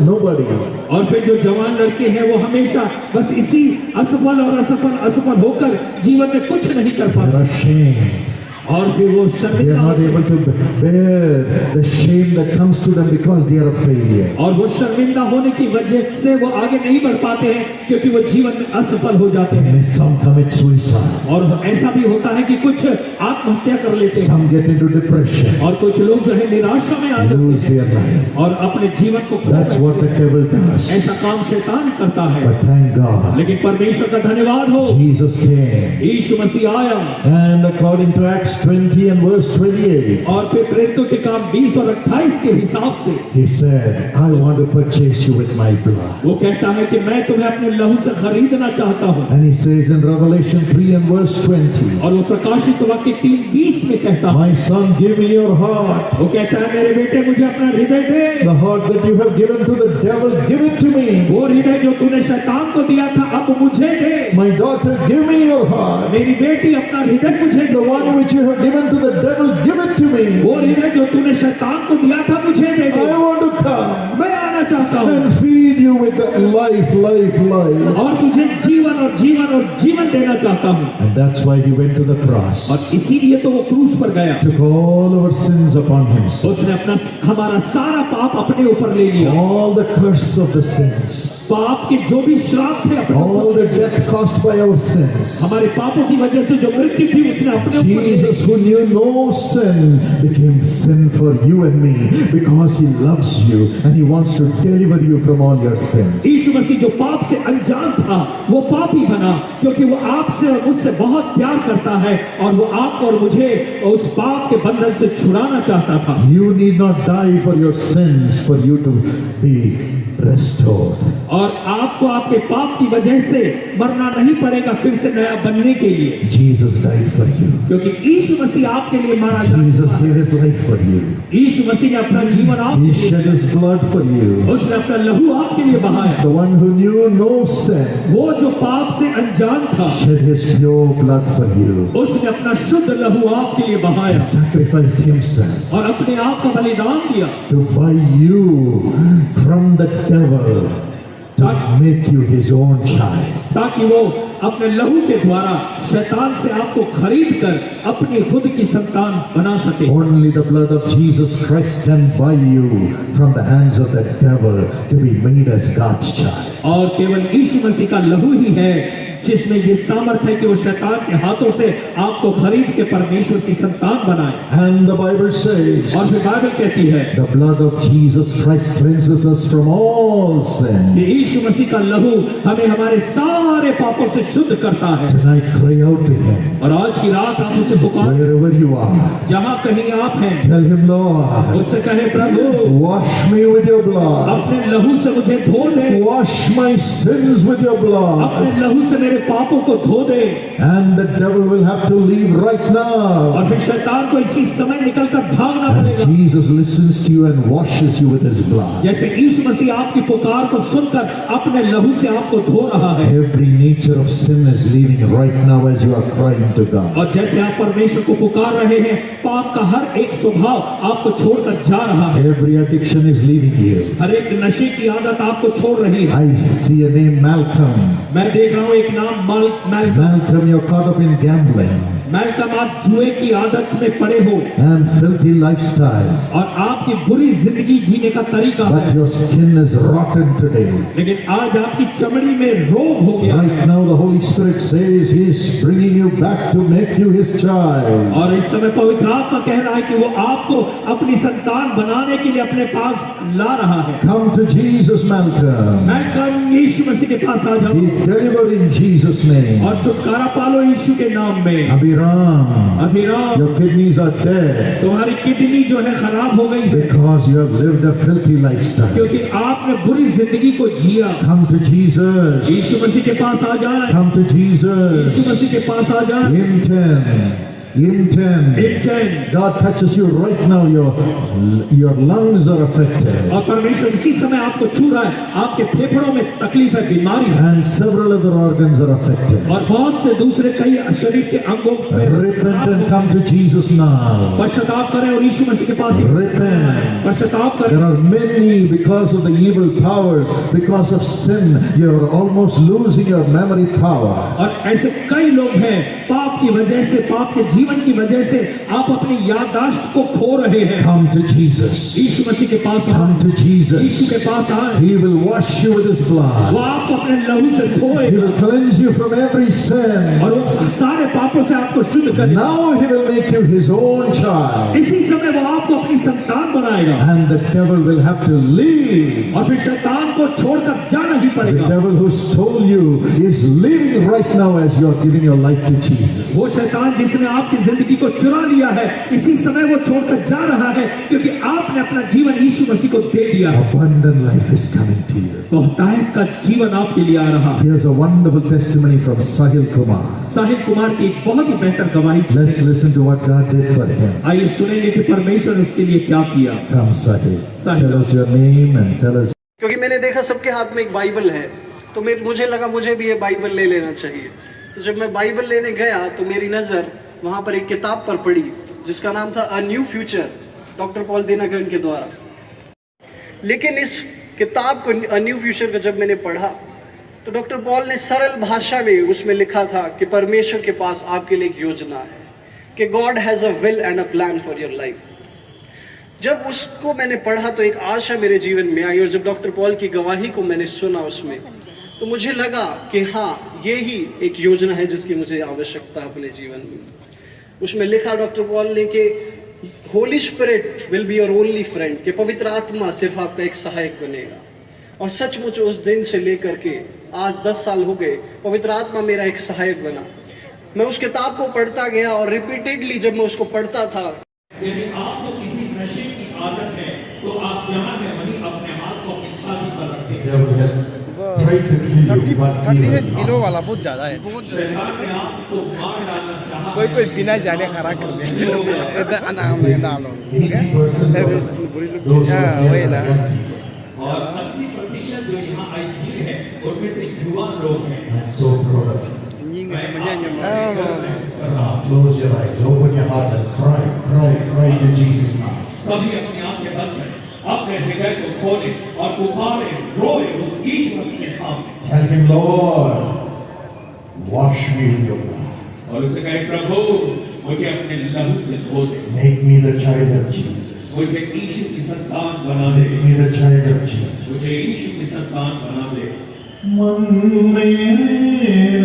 Speaker 1: nobody.
Speaker 2: और फिर जो जवान लड़के हैं वो हमेशा बस इसी असफल और असफल होकर जीवन में कुछ नहीं कर
Speaker 1: They are
Speaker 2: पाते,
Speaker 1: ashamed.
Speaker 2: और फिर वो
Speaker 1: They
Speaker 2: शर्मिंदा
Speaker 1: are not
Speaker 2: होते
Speaker 1: able
Speaker 2: हैं।
Speaker 1: to bear the shame that comes to them because they are a failure.
Speaker 2: और वो शर्मिंदा होने की वजह से वो आगे नहीं बढ़ पाते हैं क्योंकि वो जीवन में असफल हो जाते हैं।
Speaker 1: And some commit suicide.
Speaker 2: और ऐसा भी होता है कि कुछ आत्महत्या कर लेते हैं,
Speaker 1: Some get into depression,
Speaker 2: और कुछ लोग जो है निराशा में आ
Speaker 1: lose
Speaker 2: जाते हैं
Speaker 1: their life.
Speaker 2: और अपने जीवन को खो
Speaker 1: That's what
Speaker 2: बैठते
Speaker 1: the
Speaker 2: हैं।
Speaker 1: devil does.
Speaker 2: ऐसा काम शैतान करता है,
Speaker 1: But thank God,
Speaker 2: लेकिन परमेश्वर का धन्यवाद हो,
Speaker 1: Jesus came.
Speaker 2: यीशु मसीह आया।
Speaker 1: And according to Acts 20 and verse 28,
Speaker 2: और फिर प्रेरितों के काम 20 और 28 के हिसाब से
Speaker 1: he said, I want to purchase you with my blood.
Speaker 2: वो कहता है कि मैं तुम्हें अपने लहू से खरीदना चाहता हूँ।
Speaker 1: And he says in Revelation 3 and verse 20,
Speaker 2: और वो प्रकाशित वाक्य 3:20 में कहता है,
Speaker 1: my son, give me your heart.
Speaker 2: वो कहता है मेरे बेटे मुझे अपना हृदय दे,
Speaker 1: The heart that you have given to the devil, give it to me.
Speaker 2: वो हृदय जो तूने शैतान को दिया था अब मुझे दे।
Speaker 1: My daughter, give me your heart.
Speaker 2: मेरी बेटी अपना हृदय मुझे
Speaker 1: The
Speaker 2: they.
Speaker 1: one which you have given to the devil, give it to me.
Speaker 2: वो हृदय जो तूने शैतान को दिया था मुझे दे दे।
Speaker 1: I want to come
Speaker 2: मैं आना चाहता हूँ
Speaker 1: and feed you with the life.
Speaker 2: और तुझे जीवन देना चाहता हूँ।
Speaker 1: And that's why he went to the cross.
Speaker 2: और इसीलिए तो वो क्रूस पर गया,
Speaker 1: Took all our sins upon himself.
Speaker 2: उसने अपना हमारा सारा पाप अपने ऊपर ले लिया,
Speaker 1: All the curse of the sins.
Speaker 2: पाप के जो भी श्राप थे अपने
Speaker 1: all the death caused by our sins.
Speaker 2: हमारे पापों की वजह से जो मृत्यु थी उसने अपने ऊपर ले ली।
Speaker 1: Jesus, who knew no sin, became sin for you and me because he loves you and he wants to deliver you from all your sins.
Speaker 2: यीशु मसीह जो पाप से अनजान था वो पापी बना क्योंकि वो आपसे और मुझसे बहुत प्यार करता है और वो आपको और मुझे उस पाप के बंधन से छुड़ाना चाहता था।
Speaker 1: You need not die for your sins for you to be restored.
Speaker 2: और आपको आपके पाप की वजह से मरना नहीं पड़ेगा फिर से नया बनने के लिए,
Speaker 1: Jesus died for you.
Speaker 2: क्योंकि यीशु मसीह आपके लिए मारा
Speaker 1: Jesus gave his life for you.
Speaker 2: यीशु मसीह ने अपना जीवन
Speaker 1: He
Speaker 2: आपके
Speaker 1: shed his blood for you.
Speaker 2: उसने अपना लहू आपके लिए बहाया।
Speaker 1: The one who knew no sin
Speaker 2: वो जो पाप से अनजान था
Speaker 1: shed his pure blood for you.
Speaker 2: उसने अपना शुद्ध लहू आपके लिए
Speaker 1: He
Speaker 2: बहाया
Speaker 1: sacrificed himself
Speaker 2: और अपने आप का बलिदान दिया
Speaker 1: to buy you from the devil, to make you his own child.
Speaker 2: ताकि वो अपने लहू के द्वारा शैतान से आपको खरीद कर अपनी खुद की संतान बना सके।
Speaker 1: Only the blood of Jesus Christ can buy you from the hands of the devil to be made as God's child.
Speaker 2: और केवल यीशु मसीह का लहू ही है जिसमें ये सामर्थ है कि वो शैतान के हाथों से आपको खरीद के परमेश्वर की संतान बनाए।
Speaker 1: And the Bible says,
Speaker 2: और फिर बाइबल कहती है
Speaker 1: the blood of Jesus Christ cleanses us from all
Speaker 2: कि
Speaker 1: sin.
Speaker 2: यीशु मसीह का लहू हमें हमारे सारे पापों से शुद्ध करता है।
Speaker 1: Tonight cry out to him.
Speaker 2: और आज की रात आप उसे पुकार
Speaker 1: Wherever you are,
Speaker 2: जहाँ कहीं आप हैं
Speaker 1: tell him, Lord,
Speaker 2: उससे कहे प्रभु
Speaker 1: wash me with your blood.
Speaker 2: अपने लहू से मुझे धो दे,
Speaker 1: Wash my sins with your blood.
Speaker 2: अपने लहू से मेरे पापों को धो दे।
Speaker 1: And the devil will have to leave right now.
Speaker 2: और फिर शैतान को इसी समय निकलकर भागना
Speaker 1: As
Speaker 2: पड़ेगा।
Speaker 1: Jesus listens to you and washes you with his blood.
Speaker 2: जैसे यीशु मसीह आपकी पुकार को सुनकर अपने लहू से आपको धो रहा है
Speaker 1: Every nature of sin is leaving right now as you are crying to God.
Speaker 2: और जैसे आप परमेश्वर को पुकार रहे हैं पाप का हर एक स्वभाव आपको छोड़कर जा रहा है।
Speaker 1: Every addiction is leaving you.
Speaker 2: हर एक नशे की आदत आपको छोड़ रही है।
Speaker 1: I see a name, Malcolm.
Speaker 2: मैं देख रहा हूँ एक नाम
Speaker 1: Malcolm, you're caught up in gambling
Speaker 2: Malcolm, आप जुए की आदत में पड़े हो
Speaker 1: and filthy lifestyle.
Speaker 2: और आपकी बुरी जिंदगी जीने का तरीका
Speaker 1: But
Speaker 2: है,
Speaker 1: your skin is rotten today.
Speaker 2: लेकिन आज आपकी चमड़ी में रोग हो गया
Speaker 1: Right
Speaker 2: है।
Speaker 1: now the Holy Spirit says He's bringing you back to make you His child.
Speaker 2: और इस समय पवित्र आत्मा कह रहा है कि वो आपको अपनी संतान बनाने के लिए अपने पास ला रहा है।
Speaker 1: Come to Jesus, Malcolm.
Speaker 2: Malcolm, यीशु मसीह के पास आ जाओ
Speaker 1: Be delivered in Jesus' name.
Speaker 2: और छुटकारा पालो यीशु के नाम में।
Speaker 1: Abhiram,
Speaker 2: Abhiram,
Speaker 1: your kidneys are dead
Speaker 2: तुम्हारी किडनी जो है खराब हो गई है
Speaker 1: because you have lived a filthy lifestyle.
Speaker 2: क्योंकि आपने बुरी जिंदगी को जिया।
Speaker 1: Come to Jesus.
Speaker 2: यीशु मसीह के पास आ जाए,
Speaker 1: Come to Jesus.
Speaker 2: यीशु मसीह के पास आ जाए।
Speaker 1: Hinton. God touches you right now. Your lungs are affected.
Speaker 2: और परमेश्वर इसी समय आपको छू रहा है, आपके फेफड़ों में तकलीफ है, बीमारी है
Speaker 1: And several other organs are affected.
Speaker 2: और बहुत से दूसरे कई शरीर के अंगों में
Speaker 1: Repent and come to Jesus now.
Speaker 2: पश्चाताप करें और यीशु मसीह के पास ही
Speaker 1: Repent.
Speaker 2: पश्चाताप करें।
Speaker 1: There are many, because of the evil powers, because of sin, you are almost losing your memory power.
Speaker 2: और ऐसे कई लोग हैं पाप की वजह से, पाप के जीवन की वजह से आप अपनी याददाश्त को खो रहे हैं।
Speaker 1: Come to Jesus.
Speaker 2: यीशु मसीह के पास आए,
Speaker 1: Come to
Speaker 2: यीशु
Speaker 1: Jesus.
Speaker 2: के पास आए,
Speaker 1: He will wash you with His
Speaker 2: वो
Speaker 1: blood.
Speaker 2: आपको अपने लहू से
Speaker 1: He
Speaker 2: धोएगा
Speaker 1: will cleanse you from every sin.
Speaker 2: और वो सारे पापों से आपको शुद्ध करेगा।
Speaker 1: Now He will make you His own child.
Speaker 2: इसी समय वो आपको अपनी संतान बनाएगा
Speaker 1: And the devil will have to leave.
Speaker 2: और फिर शैतान को छोड़कर जाना ही
Speaker 1: The
Speaker 2: पड़ेगा।
Speaker 1: devil who stole you is leaving right now as you are giving your life to Jesus.
Speaker 2: वो शैतान जिसने आपकी जिंदगी को चुरा लिया है इसी समय वो छोड़कर जा रहा है क्योंकि आपने अपना जीवन यीशु मसीह को दे दिया है।
Speaker 1: Abundant life is coming to you.
Speaker 2: बहुतायत का जीवन आपके लिए आ रहा है।
Speaker 1: Here's a wonderful testimony from Sahil Kumar.
Speaker 2: Sahil Kumar की एक बहुत ही बेहतर गवाही सुनिए।
Speaker 1: Let's listen to what God did for him.
Speaker 2: आइए सुनेंगे कि परमेश्वर ने उसके लिए क्या किया।
Speaker 1: Come, Sahil.
Speaker 2: Sahil.
Speaker 1: Tell us your name and tell us.
Speaker 3: क्योंकि मैंने देखा सबके हाथ में एक बाइबल है, तो मुझे लगा मुझे भी ये बाइबल ले लेना चाहिए। तो जब मैं बाइबल लेने गया तो मेरी नज़र वहाँ पर एक किताब पर पड़ी जिसका नाम था a new future, doctor Paul Dinkar के द्वारा। लेकिन इस किताब को अ न्यू फ्यूचर को जब मैंने पढ़ा तो डॉक्टर पॉल ने सरल भाषा में उसमें लिखा था कि परमेश्वर के पास आपके लिए एक योजना है, कि God has a will and a plan for your life. जब उसको मैंने पढ़ा तो एक आशा मेरे जीवन में आई, और जब डॉक्टर पॉल की गवाही को मैंने सुना उसमें, तो मुझे लगा कि हाँ, ये ही एक योजना है जिसकी मुझे आवश्यकता है अपने जीवन में। उसमें लिखा डॉक्टर पॉल ने कि Holi spirit will be your only friend, कि पवित्र आत्मा सिर्फ आपका एक सहायक बनेगा। और सचमुच उस दिन से लेकर के आज 10 साल हो गए, पवित्र आत्मा मेरा एक सहायक बना। मैं उस किताब को पढ़ता गया और रिपीटेडली जब मैं उसको पढ़ता था,
Speaker 2: यदि आपको किसी नशे की आदत है तो आप जहाँ है वहीं अपने हाथ को अपनी छाती पर रखें।
Speaker 1: devil has tried to kill you, but he will
Speaker 4: 38 kilo
Speaker 1: not.
Speaker 4: वाला बहुत ज्यादा है।
Speaker 2: शैतान ने आपको मार डालना चाहा
Speaker 4: कोई कोई बिना जाने खड़ा कर दे। इधर अनाम में डालो।
Speaker 1: 80% of those who
Speaker 4: हाँ,
Speaker 1: are
Speaker 4: वही
Speaker 1: here
Speaker 4: ना।
Speaker 1: are young people.
Speaker 2: और 80% जो यहाँ आई भीड़ है उनमें से युवा लोग हैं।
Speaker 1: I'm so proud of you.
Speaker 2: मैं
Speaker 4: menyanyi.
Speaker 2: आपको महसूस कर रहा हूँ।
Speaker 1: Close your eyes, open your heart and cry, cry, cry to Jesus now.
Speaker 2: सभी अपनी आंखें बंद करें, अपने हृदय को खोलें और पुकारें, रोएं उस ईश्वर के सामने।
Speaker 1: Tell him, Lord, wash me with your blood.
Speaker 2: और उसे कहें, प्रभु मुझे अपने लहू से धो दे,
Speaker 1: Make me the child of Jesus.
Speaker 2: मुझे यीशु की संतान बना दे,
Speaker 1: Make me the child of Jesus.
Speaker 2: मुझे यीशु की संतान बना दे।
Speaker 1: मन मेरे